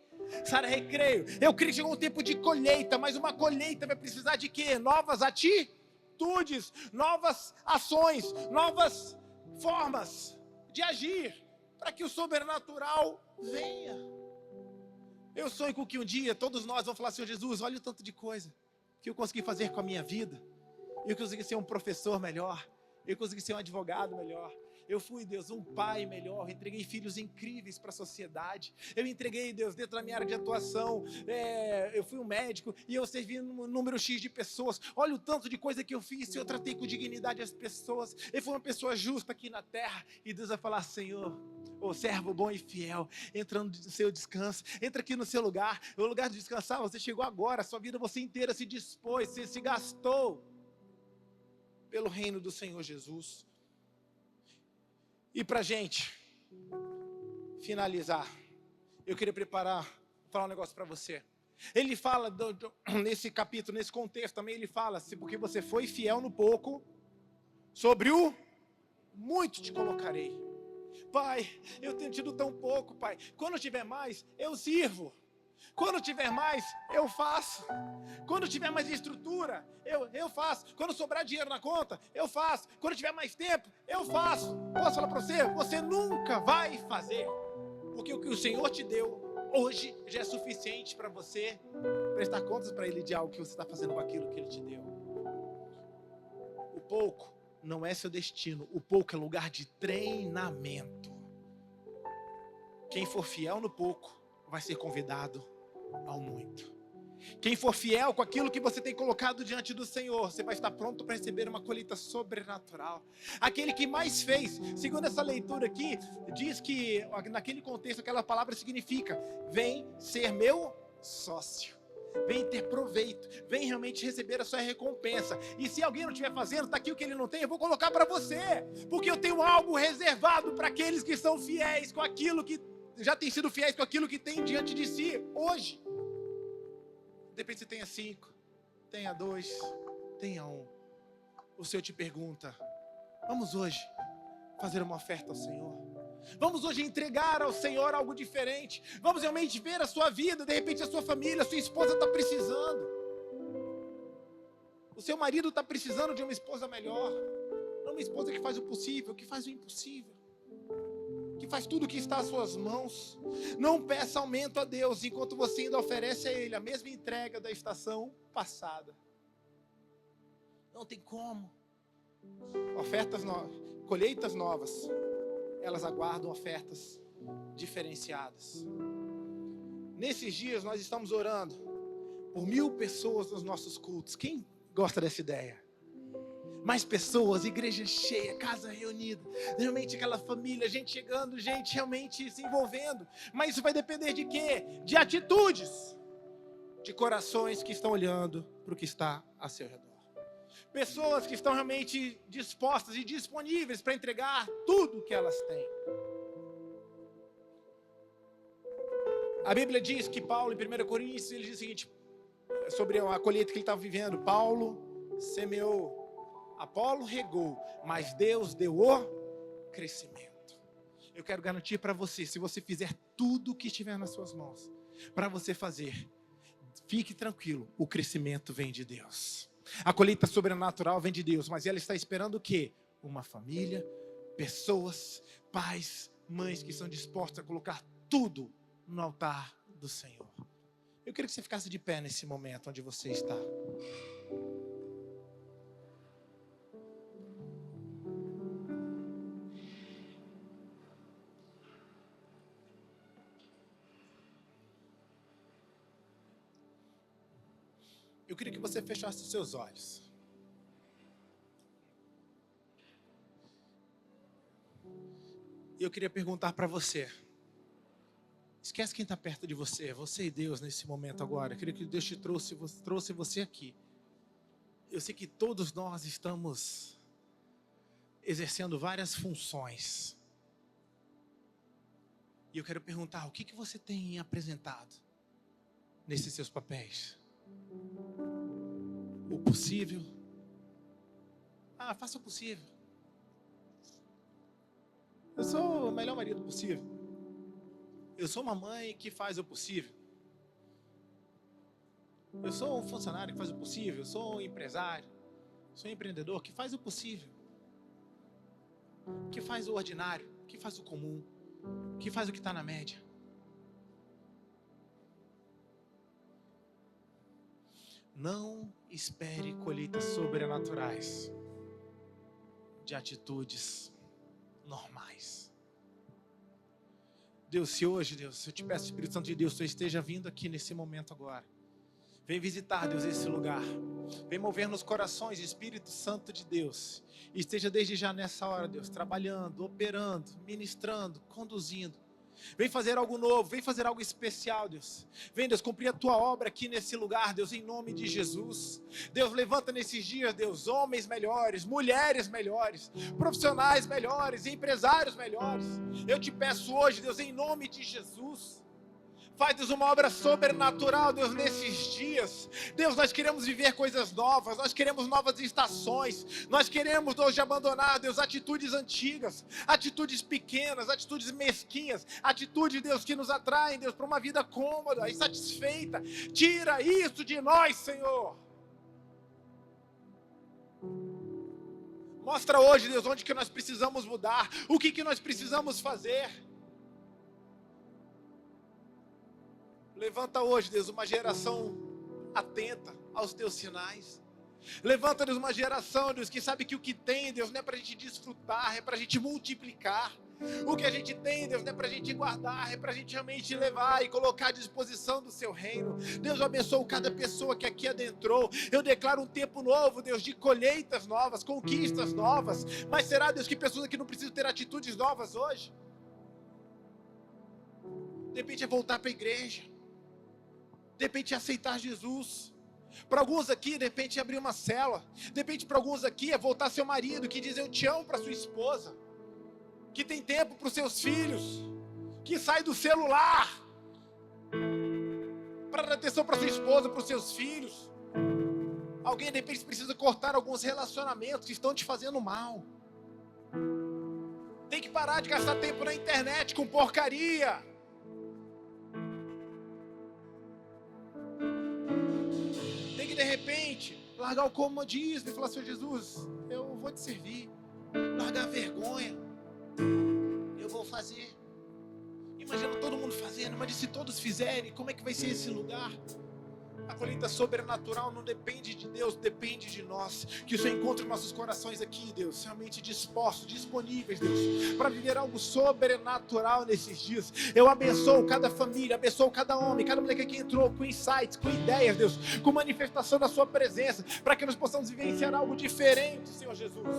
Sara Recreio, eu creio que chegou um tempo de colheita, mas uma colheita vai precisar de quê? Novas atitudes, novas ações, novas formas de agir, para que o sobrenatural venha. Eu sonho com que um dia todos nós vamos falar: Senhor Jesus, olha o tanto de coisa que eu consegui fazer com a minha vida. Eu consegui ser um professor melhor, eu consegui ser um advogado melhor, eu fui, Deus, um pai melhor, eu entreguei filhos incríveis para a sociedade, eu entreguei, Deus, dentro da minha área de atuação, eu fui um médico e eu servi um número X de pessoas. Olha o tanto de coisa que eu fiz, eu tratei com dignidade as pessoas, eu fui uma pessoa justa aqui na terra. E Deus vai falar: Senhor, ô servo bom e fiel, entra no seu descanso, entra aqui no seu lugar, o lugar de descansar. Você chegou agora, a sua vida você inteira se dispôs, você se gastou pelo reino do Senhor Jesus. E pra gente finalizar, eu queria falar um negócio para você. Ele fala, nesse capítulo, nesse contexto também, ele fala: se porque você foi fiel no pouco, sobre o muito te colocarei. Pai, eu tenho tido tão pouco, Pai. Quando tiver mais, eu sirvo. Quando tiver mais, eu faço. Quando tiver mais estrutura, eu faço. Quando sobrar dinheiro na conta, eu faço. Quando tiver mais tempo, eu faço. Posso falar para você? Você nunca vai fazer, porque o que o Senhor te deu hoje já é suficiente para você prestar contas para Ele de algo que você está fazendo com aquilo que Ele te deu. O pouco não é seu destino. O pouco é lugar de treinamento. Quem for fiel no pouco vai ser convidado ao muito. Quem for fiel com aquilo que você tem colocado diante do Senhor, você vai estar pronto para receber uma colheita sobrenatural. Aquele que mais fez, segundo essa leitura aqui, diz que naquele contexto aquela palavra significa: vem ser meu sócio, vem ter proveito, vem realmente receber a sua recompensa. E se alguém não estiver fazendo, está aqui o que ele não tem, eu vou colocar para você, porque eu tenho algo reservado para aqueles que são fiéis com aquilo que já têm sido fiéis com aquilo que tem diante de si hoje. De repente você tenha 5, tenha 2, tenha 1. O Senhor te pergunta: vamos hoje fazer uma oferta ao Senhor? Vamos hoje entregar ao Senhor algo diferente? Vamos realmente ver a sua vida? De repente a sua família, a sua esposa está precisando. O seu marido está precisando de uma esposa melhor. Não uma esposa que faz o possível, que faz o impossível, que faz tudo o que está às suas mãos. Não peça aumento a Deus enquanto você ainda oferece a Ele a mesma entrega da estação passada. Não tem como. Ofertas novas, colheitas novas, elas aguardam ofertas diferenciadas. Nesses dias nós estamos orando por 1000 pessoas nos nossos cultos. Quem gosta dessa ideia? Mais pessoas, igreja cheia, casa reunida, realmente aquela família, gente chegando, gente realmente se envolvendo. Mas isso vai depender de quê? De atitudes, de corações que estão olhando para o que está a seu redor. Pessoas que estão realmente dispostas e disponíveis para entregar tudo que elas têm. A Bíblia diz que Paulo, em 1 Coríntios, ele diz o seguinte, sobre a colheita que ele estava vivendo: Paulo semeou Apolo regou, mas Deus deu o crescimento. Eu quero garantir para você, se você fizer tudo o que estiver nas suas mãos, para você fazer, fique tranquilo, o crescimento vem de Deus. A colheita sobrenatural vem de Deus, mas ela está esperando o quê? Uma família, pessoas, pais, mães que estão dispostos a colocar tudo no altar do Senhor. Eu queria que você ficasse de pé nesse momento onde você está. Eu queria que você fechasse os seus olhos. E eu queria perguntar para você. Esquece quem está perto de você. Você e Deus nesse momento agora. Eu queria que Deus te trouxe você aqui. Eu sei que todos nós estamos exercendo várias funções. E eu quero perguntar, o que você tem apresentado nesses seus papéis? O possível? Faça o possível. Eu sou o melhor marido possível. Eu sou uma mãe que faz o possível. Eu sou um funcionário que faz o possível. Eu sou um empresário. Sou um empreendedor que faz o possível. Que faz o ordinário. Que faz o comum. Que faz o que está na média. Não espere colheitas sobrenaturais de atitudes normais. Deus, se hoje, Deus, eu te peço, Espírito Santo de Deus, tu esteja vindo aqui nesse momento agora. Vem visitar, Deus, esse lugar. Vem mover nos corações, Espírito Santo de Deus. E esteja desde já nessa hora, Deus, trabalhando, operando, ministrando, conduzindo. Vem fazer algo novo, vem fazer algo especial, Deus. Vem, Deus, cumprir a tua obra aqui nesse lugar, Deus, em nome de Jesus. Deus, levanta nesses dias, Deus, homens melhores, mulheres melhores, profissionais melhores, empresários melhores. Eu te peço hoje, Deus, em nome de Jesus. Faz, Deus, uma obra sobrenatural, Deus, nesses dias. Deus, nós queremos viver coisas novas, nós queremos novas estações, nós queremos, Deus, abandonar, Deus, atitudes antigas, atitudes pequenas, atitudes mesquinhas, atitudes, Deus, que nos atraem, Deus, para uma vida cômoda e satisfeita. Tira isso de nós, Senhor. Mostra hoje, Deus, onde que nós precisamos mudar, o que nós precisamos fazer. Levanta hoje, Deus, uma geração atenta aos teus sinais. Levanta, Deus, uma geração, Deus, que sabe que o que tem, Deus, não é para a gente desfrutar, é para a gente multiplicar. O que a gente tem, Deus, não é para a gente guardar, é para a gente realmente levar e colocar à disposição do seu reino. Deus, abençoe cada pessoa que aqui adentrou. Eu declaro um tempo novo, Deus, de colheitas novas, conquistas novas. Mas será, Deus, que pessoas aqui não precisam ter atitudes novas hoje? De repente é voltar para a igreja. De repente é aceitar Jesus. Para alguns aqui, de repente é abrir uma célula. De repente para alguns aqui é voltar a seu marido, que diz eu te amo para sua esposa. Que tem tempo para os seus filhos. Que sai do celular para dar atenção para sua esposa, para os seus filhos. Alguém de repente precisa cortar alguns relacionamentos que estão te fazendo mal. Tem que parar de gastar tempo na internet com porcaria. De repente, largar o comodismo e falar, Senhor Jesus, eu vou te servir. Largar a vergonha. Eu vou fazer. Imagina todo mundo fazendo, mas se todos fizerem, como é que vai ser esse lugar? A colheita sobrenatural não depende de Deus, depende de nós. Que o Senhor encontre nossos corações aqui, Deus, realmente dispostos, disponíveis, Deus, para viver algo sobrenatural nesses dias. Eu abençoo cada família, abençoo cada homem, cada mulher que aqui entrou com insights, com ideias, Deus, com manifestação da sua presença, para que nós possamos vivenciar algo diferente, Senhor Jesus.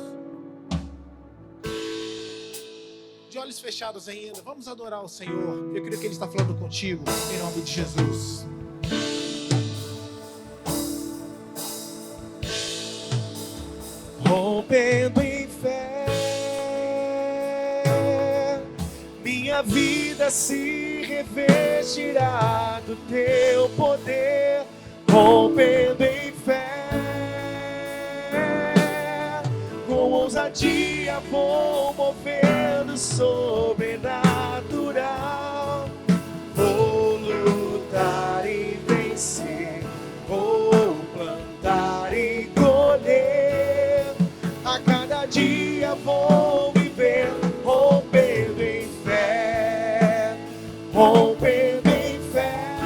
De olhos fechados ainda, vamos adorar o Senhor. Eu creio que Ele está falando contigo, em nome de Jesus. Rompendo em fé, minha vida se revestirá do teu poder. Rompendo em fé, ousadia vou mover no sobrenatural. Vou lutar e vencer, vou plantar e colher. A cada dia vou viver, rompendo em fé, rompendo em fé.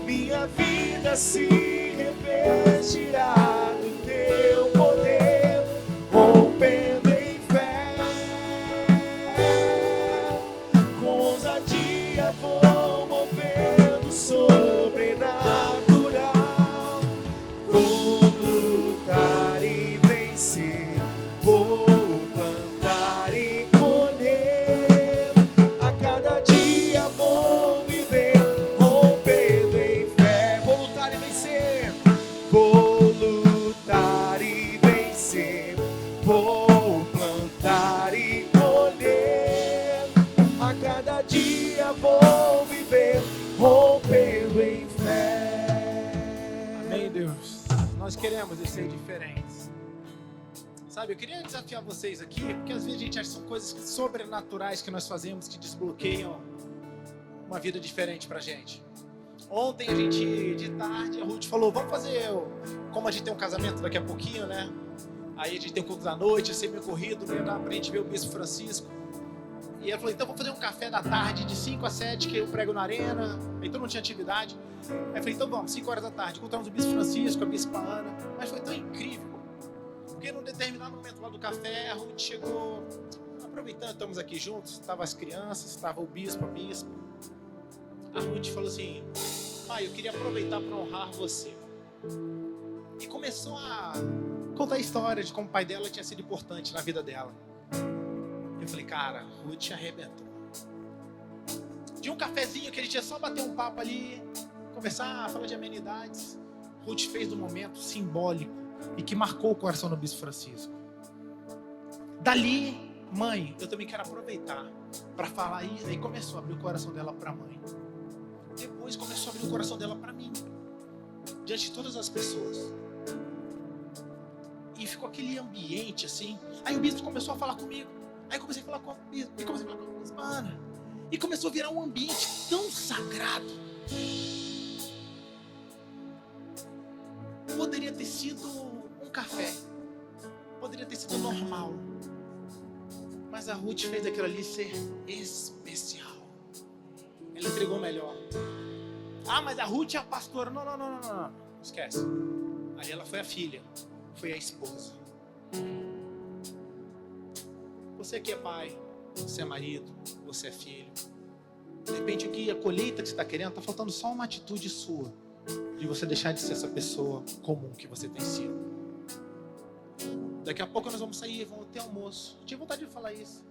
Minha vida se revestirá do teu poder, rompendo em fé. Com ousadia vou movendo sobrenatural. Vou lutar e vencer, vou plantar e colher. A cada dia vou viver, rompendo em fé. Vou lutar e vencer, vou lutar e vencer, vou plantar e colher. A cada dia vou viver, rompendo em fé. Amém, Deus. Nós queremos ser diferentes. Sabe, eu queria desafiar vocês aqui, porque às vezes a gente acha que são coisas sobrenaturais que nós fazemos que desbloqueiam uma vida diferente pra gente. Ontem a gente, de tarde, a Ruth falou, vamos fazer, como a gente tem um casamento daqui a pouquinho, né? Aí a gente tem um culto da noite, ia ser meio corrido, não ia dar pra gente ver o Bispo Francisco. E ela falou, então vamos fazer um café da tarde de 5 a 7, que eu prego na arena. Aí todo mundo tinha atividade. Aí eu falei, então vamos, 5 horas da tarde. Encontramos o Bispo Francisco, a Bispa Ana. Mas foi tão incrível. Porque num determinado momento lá do café, a Ruth chegou, aproveitando, estamos aqui juntos, estavam as crianças, estava o Bispo, a Bispa. A Ruth falou assim, pai, eu queria aproveitar para honrar você. E começou a contar a história de como o pai dela tinha sido importante na vida dela. Eu falei, cara, Ruth arrebentou. Tinha um cafezinho que a gente ia só bater um papo ali, conversar, falar de amenidades. Ruth fez do momento simbólico e que marcou o coração do Bispo Francisco. Dali, mãe, eu também quero aproveitar para falar isso. Aí começou a abrir o coração dela para a mãe. Depois começou a abrir o coração dela para mim, diante de todas as pessoas. E ficou aquele ambiente assim. Aí o bispo começou a falar comigo. Aí eu comecei a falar com a bispa, e comecei a falar com a bispa Ana. E começou a virar um ambiente tão sagrado. Poderia ter sido um café, poderia ter sido normal, mas a Ruth fez aquilo ali ser especial. Ela entregou o melhor. Ah, mas a Ruth é a pastora. Não. Esquece. Ali ela foi a filha, foi a esposa. Você que é pai, você é marido, você é filho. De repente aqui a colheita que você está querendo, está faltando só uma atitude sua, de você deixar de ser essa pessoa comum que você tem sido. Daqui a pouco nós vamos sair, vamos ter almoço. Eu tinha vontade de falar isso.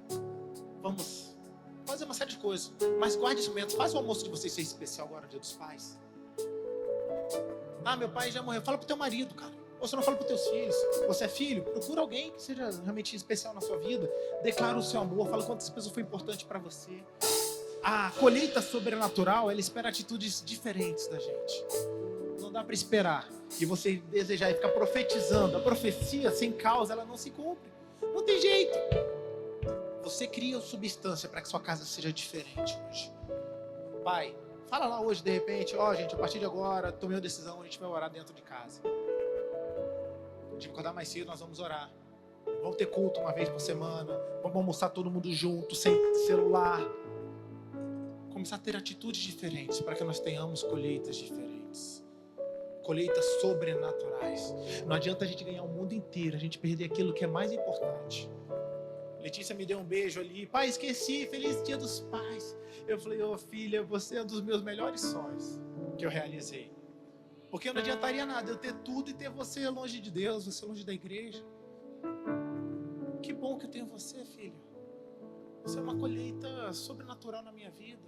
Vamos fazer uma série de coisas, mas guarde esse momento. Faz o almoço de vocês ser especial agora, Dia dos Pais. Ah, meu pai já morreu. Fala pro teu marido, cara. Ou você não fala para os teus filhos. Você é filho? Procura alguém que seja realmente especial na sua vida. Declara o seu amor. Fala quantas pessoas foi importante para você. A colheita sobrenatural, ela espera atitudes diferentes da gente. Não dá para esperar e você desejar e ficar profetizando. A profecia sem causa, ela não se cumpre. Não tem jeito. Você cria substância para que sua casa seja diferente hoje. Pai, fala lá hoje de repente. Gente, a partir de agora, tomei uma decisão, a gente vai orar dentro de casa. A gente vai acordar mais cedo, nós vamos orar. Vamos ter culto uma vez por semana. Vamos almoçar todo mundo junto, sem celular. Começar a ter atitudes diferentes para que nós tenhamos colheitas diferentes. Colheitas sobrenaturais. Não adianta a gente ganhar o mundo inteiro, a gente perder aquilo que é mais importante. Letícia me deu um beijo ali. Pai, esqueci, feliz Dia dos Pais. Eu falei, filha, você é um dos meus melhores sonhos que eu realizei. Porque não adiantaria nada eu ter tudo e ter você longe de Deus, você longe da igreja. Que bom que eu tenho você, filho. Você é uma colheita sobrenatural na minha vida.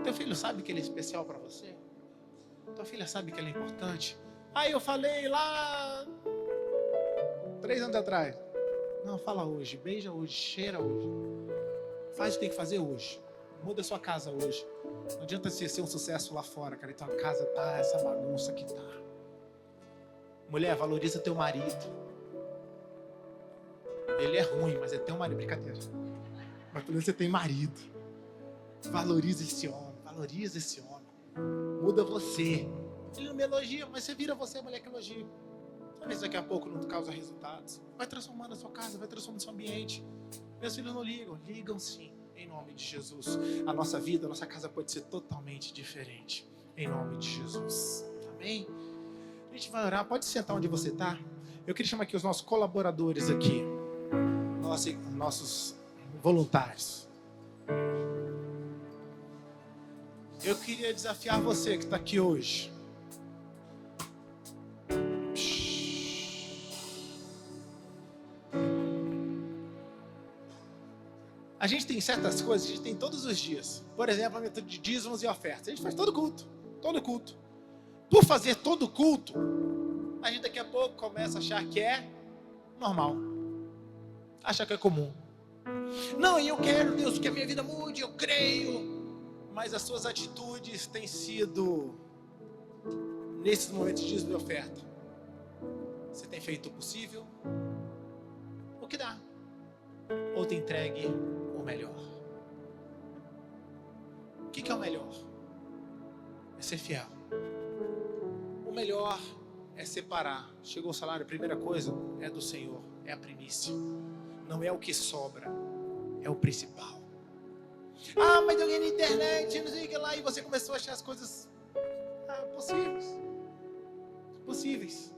Teu filho sabe que ele é especial para você? Tua filha sabe que ele é importante? Aí eu falei lá 3 anos atrás. Não, fala hoje, beija hoje, cheira hoje. Faz o que tem que fazer hoje. Muda a sua casa hoje. Não adianta ser um sucesso lá fora, cara. Então a casa tá essa bagunça que tá. Mulher, valoriza teu marido. Ele é ruim, mas é teu marido. Brincadeira. Mas pelo menos você tem marido. Valoriza esse homem. Valoriza esse homem. Muda você. Ele não me elogia, mas você vira você, a mulher que elogia. Talvez daqui a pouco não causa resultados. Vai transformando a sua casa, vai transformando o seu ambiente. Meus filhos não ligam. Ligam sim, em nome de Jesus. A nossa vida, a nossa casa pode ser totalmente diferente. Em nome de Jesus. Amém? A gente vai orar. Pode sentar onde você está. Eu queria chamar aqui os nossos colaboradores aqui. Nossos voluntários. Eu queria desafiar você que está aqui hoje. A gente tem certas coisas, a gente tem todos os dias. Por exemplo, a metoda de dízimos e ofertas. A gente faz todo culto. Todo culto. Por fazer todo culto, a gente daqui a pouco começa a achar que é normal. Acha que é comum. Não, e eu quero, Deus, que a minha vida mude, eu creio. Mas as suas atitudes têm sido, nesses momentos de dízimo e oferta, você tem feito o possível, o que dá, ou tem entregue o melhor. O que é o melhor? É ser fiel. O melhor é separar. Chegou o salário, a primeira coisa é do Senhor, é a primícia. Não é o que sobra, é o principal. Ah, mas eu ganhei na internet, não sei o que lá, e você começou a achar as coisas possíveis.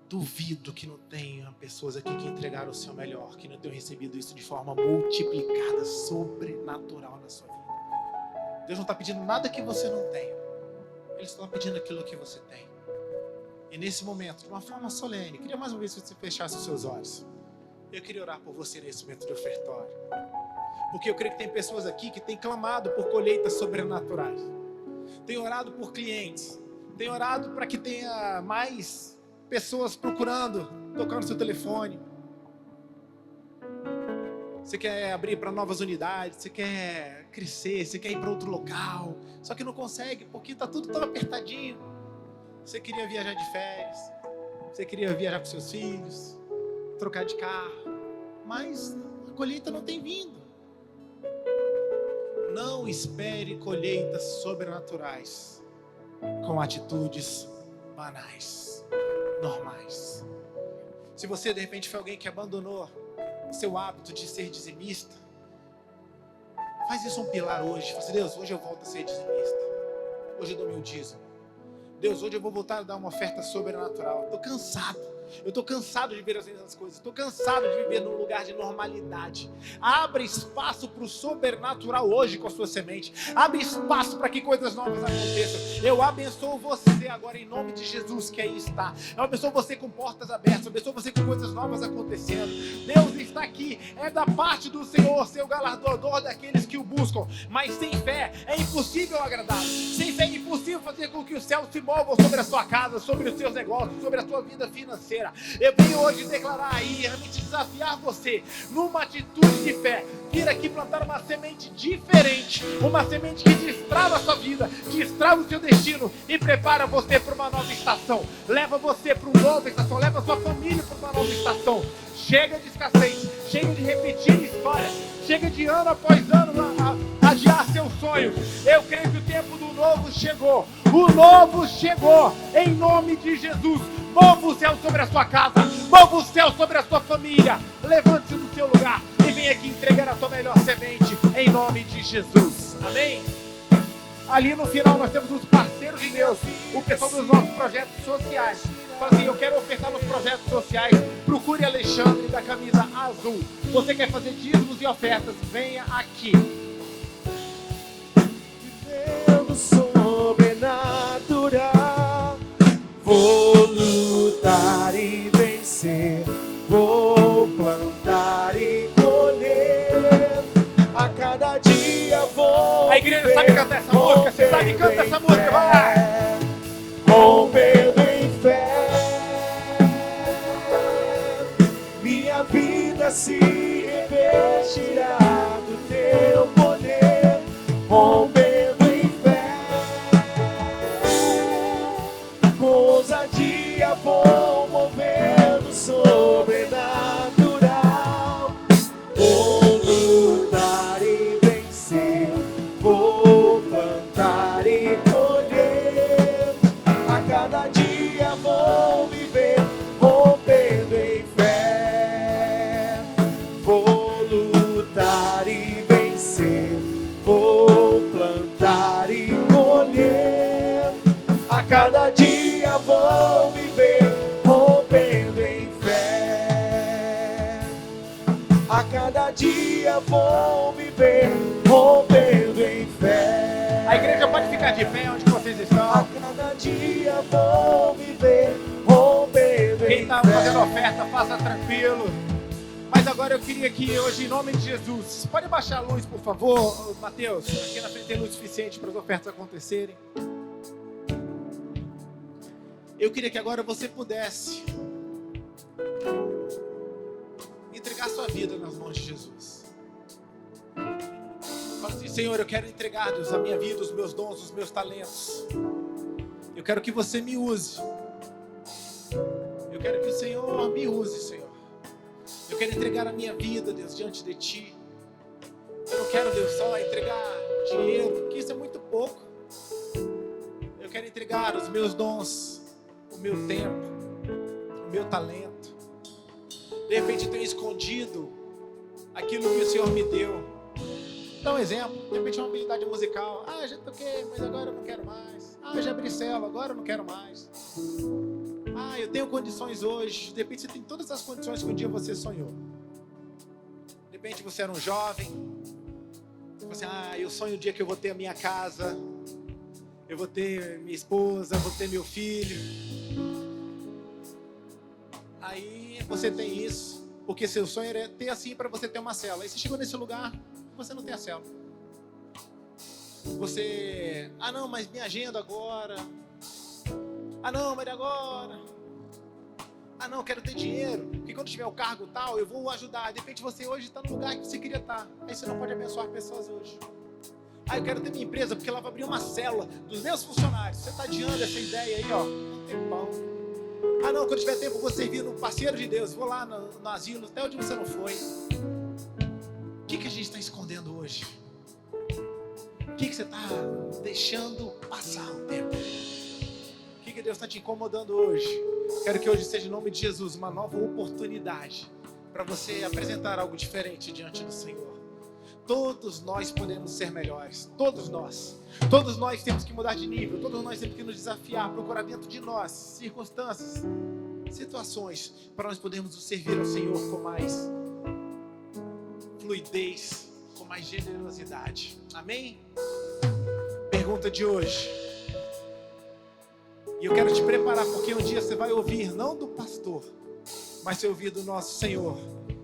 Duvido que não tenha pessoas aqui que entregaram o seu melhor, que não tenham recebido isso de forma multiplicada, sobrenatural na sua vida. Deus não está pedindo nada que você não tenha. Ele está pedindo aquilo que você tem. E nesse momento, de uma forma solene, queria mais uma vez que você fechasse os seus olhos. Eu queria orar por você nesse momento de ofertório. Porque eu creio que tem pessoas aqui que têm clamado por colheitas sobrenaturais. Tem orado por clientes. Tem orado para que tenha mais pessoas procurando, tocando seu telefone. Você quer abrir para novas unidades, você quer crescer, você quer ir para outro local. Só que não consegue porque está tudo tão apertadinho. Você queria viajar de férias. Você queria viajar com seus filhos. Trocar de carro. Mas a colheita não tem vindo. Não espere colheitas sobrenaturais com atitudes banais, normais. Se você de repente foi alguém que abandonou o seu hábito de ser dizimista, faz isso um pilar hoje. Fala assim, Deus, hoje eu volto a ser dizimista. Hoje eu dou meu dízimo. Deus, hoje eu vou voltar a dar uma oferta sobrenatural. Estou cansado. Eu estou cansado de ver as mesmas coisas. Estou cansado de viver num lugar de normalidade. Abra espaço para o sobrenatural hoje com a sua semente. Abre espaço para que coisas novas aconteçam. Eu abençoo você agora em nome de Jesus que aí está. Eu abençoo você com portas abertas. Eu abençoo você com coisas novas acontecendo. Deus está aqui. É da parte do Senhor, seu galardoador daqueles que o buscam. Mas sem fé é impossível agradá-lo. Sem fé é impossível fazer com que os céus se movam sobre a sua casa, sobre os seus negócios, sobre a sua vida financeira. Eu venho hoje declarar aí, realmente desafiar você numa atitude de fé. Vir aqui plantar uma semente diferente, uma semente que destrava a sua vida, destrava o seu destino e prepara você para uma nova estação. Leva você para uma nova estação, leva a sua família para uma nova estação. Chega de escassez, chega de repetir histórias, chega de ano após ano adiar seus sonhos. Eu creio que o tempo do novo chegou. O novo chegou em nome de Jesus. Mova o céu sobre a sua casa, mova o céu sobre a sua família. Levante-se do seu lugar e venha aqui entregar a sua melhor semente em nome de Jesus. Amém? Ali no final nós temos os parceiros de Deus, o pessoal dos nossos projetos sociais. Fala assim, eu quero ofertar nos projetos sociais. Procure Alexandre da camisa azul. Você quer fazer dízimos e ofertas? Venha aqui. Vivendo sobrenatural, vou lutar e vencer, vou plantar e colher. A cada dia vou. A igreja sabe cantar essa música? Você sabe cantar essa música? Vai lá! Rompendo em fé, minha vida se revestirá do teu poder. Rompendo em fé, ousadia vou mover no sobrenatural. Vou lutar e vencer, vou plantar e colher. A cada dia vou viver, rompendo em fé. Vou lutar e vencer, vou plantar e colher. A cada dia vou viver, rompendo em fé. A cada dia vou viver, rompendo em fé. A igreja pode ficar de pé onde vocês A estão. cada dia vou viver, rompendo Quem em está fé. fazendo oferta, faça tranquilo. Mas agora eu queria que hoje, em nome de Jesus, pode baixar a luz, por favor, Mateus. Aqui na frente tem luz suficiente para as ofertas acontecerem. Eu queria que agora você pudesse entregar sua vida nas mãos de Jesus. Fala assim: Senhor, eu quero entregar, Deus, a minha vida, os meus dons, os meus talentos. Eu quero que você me use. Eu quero que o Senhor me use, Senhor. Eu quero entregar a minha vida, Deus, diante de Ti. Eu não quero, Deus, só entregar dinheiro, porque isso é muito pouco. Eu quero entregar os meus dons, o meu tempo, o meu talento. De repente eu tenho escondido aquilo que o Senhor me deu. Dá um exemplo, de repente uma habilidade musical. Ah, já toquei, mas agora eu não quero mais. Ah, já abri célula, agora eu não quero mais. Ah, eu tenho condições hoje. De repente você tem todas as condições que um dia você sonhou. De repente você era um jovem. Você, eu sonho o dia que eu vou ter a minha casa. Eu vou ter minha esposa, vou ter meu filho. Aí você tem isso, porque seu sonho era ter assim para você ter uma célula. Aí você chegou nesse lugar, você não tem a célula. Você, não, mas minha agenda agora. Não, mas agora. Não, quero ter dinheiro, porque quando tiver o cargo tal, eu vou ajudar. De repente você hoje está no lugar que você queria estar. Aí você não pode abençoar pessoas hoje. Eu quero ter minha empresa, porque lá vai abrir uma célula dos meus funcionários. Você está adiando essa ideia aí, ó, um tempão. Não, quando tiver tempo, vou servir no parceiro de Deus. Vou lá no asilo, até onde você não foi. O que a gente está escondendo hoje? O que você está deixando passar o tempo? O que Deus está te incomodando hoje? Quero que hoje seja, em nome de Jesus, uma nova oportunidade para você apresentar algo diferente diante do Senhor. Todos nós podemos ser melhores. Todos nós. Todos nós temos que mudar de nível. Todos nós temos que nos desafiar, procurar dentro de nós circunstâncias, situações, para nós podermos servir ao Senhor com mais fluidez, com mais generosidade. Amém? Pergunta de hoje. E eu quero te preparar, porque um dia você vai ouvir, não do pastor, mas você ouvir do nosso Senhor.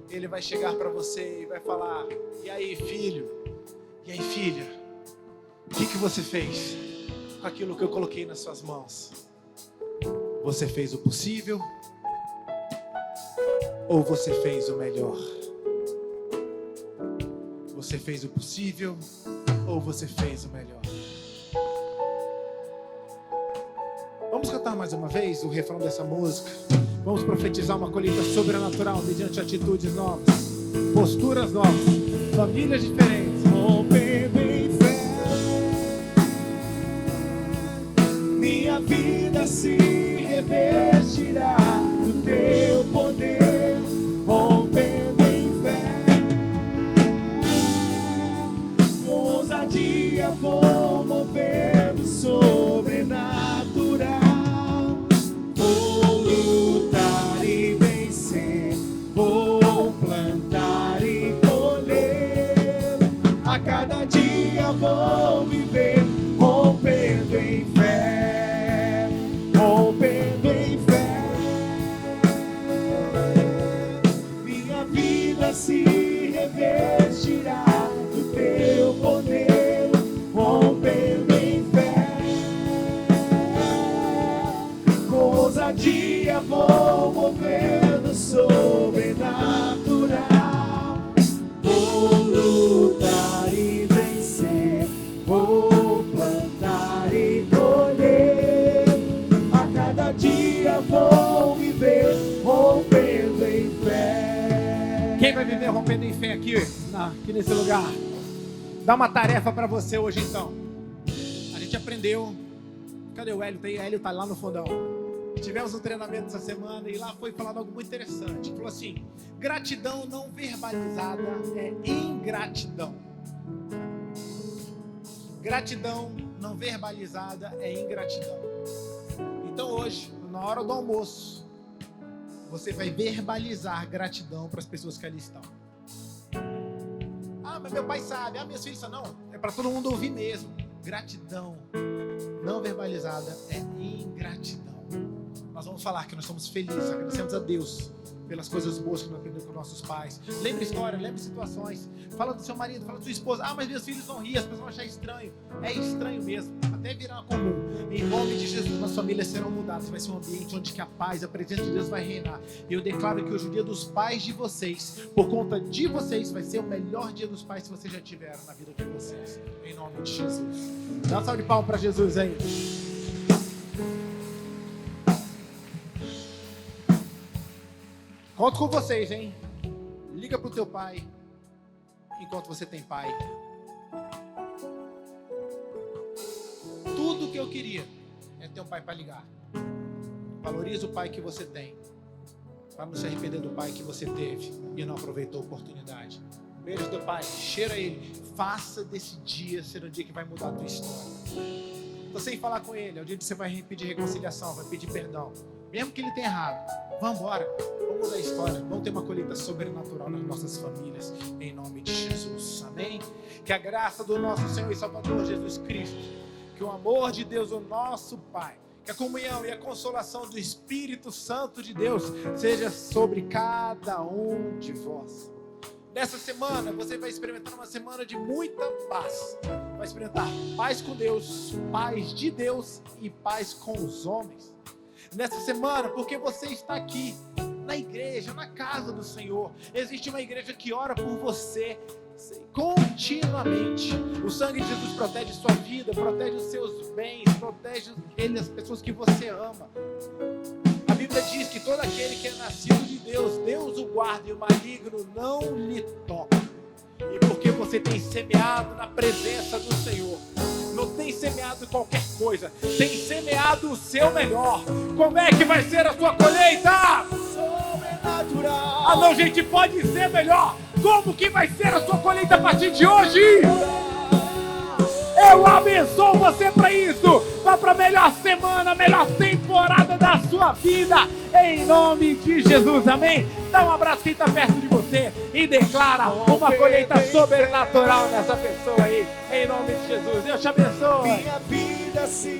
Ele vai chegar para você e vai falar: e aí, filho? E aí, filha? O que você fez com aquilo que eu coloquei nas suas mãos? Você fez o possível? Ou você fez o melhor? Você fez o possível? Ou você fez o melhor? Vamos cantar mais uma vez o refrão dessa música. Vamos profetizar uma colheita sobrenatural mediante atitudes novas, posturas novas, famílias diferentes. Rompendo em fé, minha vida se revestirá do teu poder. Rompendo em fé, com ousadia vou mover o sobrenatural. Vou lutar e vencer, vou plantar e colher. A cada dia vou viver, rompendo em fé, rompendo em fé. Minha vida se revestirá do teu poder, rompendo em fé. Com ousadia vou mover no sobrenatural. Vou lutar e vencer, vou plantar e colher. A cada dia dia vou viver rompendo em fé. Quem vai viver rompendo em fé aqui nesse lugar? Dá uma tarefa para você hoje então. A gente aprendeu. Cadê o Hélio? O Hélio tá lá no fundão. Tivemos um treinamento essa semana e lá foi falado algo muito interessante. Falou assim: gratidão não verbalizada é ingratidão. Gratidão não verbalizada é ingratidão. Então hoje, na hora do almoço, você vai verbalizar gratidão para as pessoas que ali estão. Ah, mas meu pai sabe. Ah, meus filhos não. É para todo mundo ouvir mesmo. Gratidão não verbalizada é ingratidão. Nós vamos falar que nós somos felizes, agradecemos a Deus pelas coisas boas que nós aprendemos com nossos pais. Lembre história, lembre situações. Fala do seu marido, fala da sua esposa. Ah, mas meus filhos vão rir, as pessoas vão achar estranho. É estranho mesmo, até virar comum. Em nome de Jesus, nossas famílias serão mudadas. Vai ser um ambiente onde que a paz, a presença de Deus vai reinar. E eu declaro que hoje é o dia dos pais de vocês, por conta de vocês, vai ser o melhor dia dos pais que vocês já tiveram na vida de vocês. Em nome de Jesus. Dá uma salva de palmas para Jesus aí. Conto com vocês, hein? Liga pro teu pai enquanto você tem pai. Tudo que eu queria é ter um pai para ligar. Valoriza o pai que você tem, para não se arrepender do pai que você teve e não aproveitou a oportunidade. Beijo do pai, cheira ele. Faça desse dia ser um dia que vai mudar a tua história. Você ir falar com ele, é o dia que você vai pedir reconciliação, vai pedir perdão. Mesmo que ele tenha errado, vamos embora, vamos mudar a história, vamos ter uma colheita sobrenatural nas nossas famílias, em nome de Jesus, amém? Que a graça do nosso Senhor e Salvador Jesus Cristo, que o amor de Deus, o nosso Pai, que a comunhão e a consolação do Espírito Santo de Deus seja sobre cada um de vós. Nessa semana, você vai experimentar uma semana de muita paz. Vai experimentar paz com Deus, paz de Deus e paz com os homens. Nessa semana, porque você está aqui, na igreja, na casa do Senhor. Existe uma igreja que ora por você continuamente. O sangue de Jesus protege sua vida, protege os seus bens, protege as pessoas que você ama. A Bíblia diz que todo aquele que é nascido de Deus, Deus o guarda e o maligno não lhe toca. E porque você tem semeado na presença do Senhor, não tem semeado qualquer coisa, tem semeado o seu melhor. Como é que vai ser a sua colheita? Sobrenatural. Ah não, gente, pode ser melhor. Como que vai ser a sua colheita a partir de hoje? Eu abençoo você para isso. Vá para a melhor semana, a melhor temporada da sua vida, em nome de Jesus, amém? Dá um abraço quem está perto de você e declara uma colheita sobrenatural nessa pessoa aí, em nome de Jesus. Deus te abençoe. Minha vida se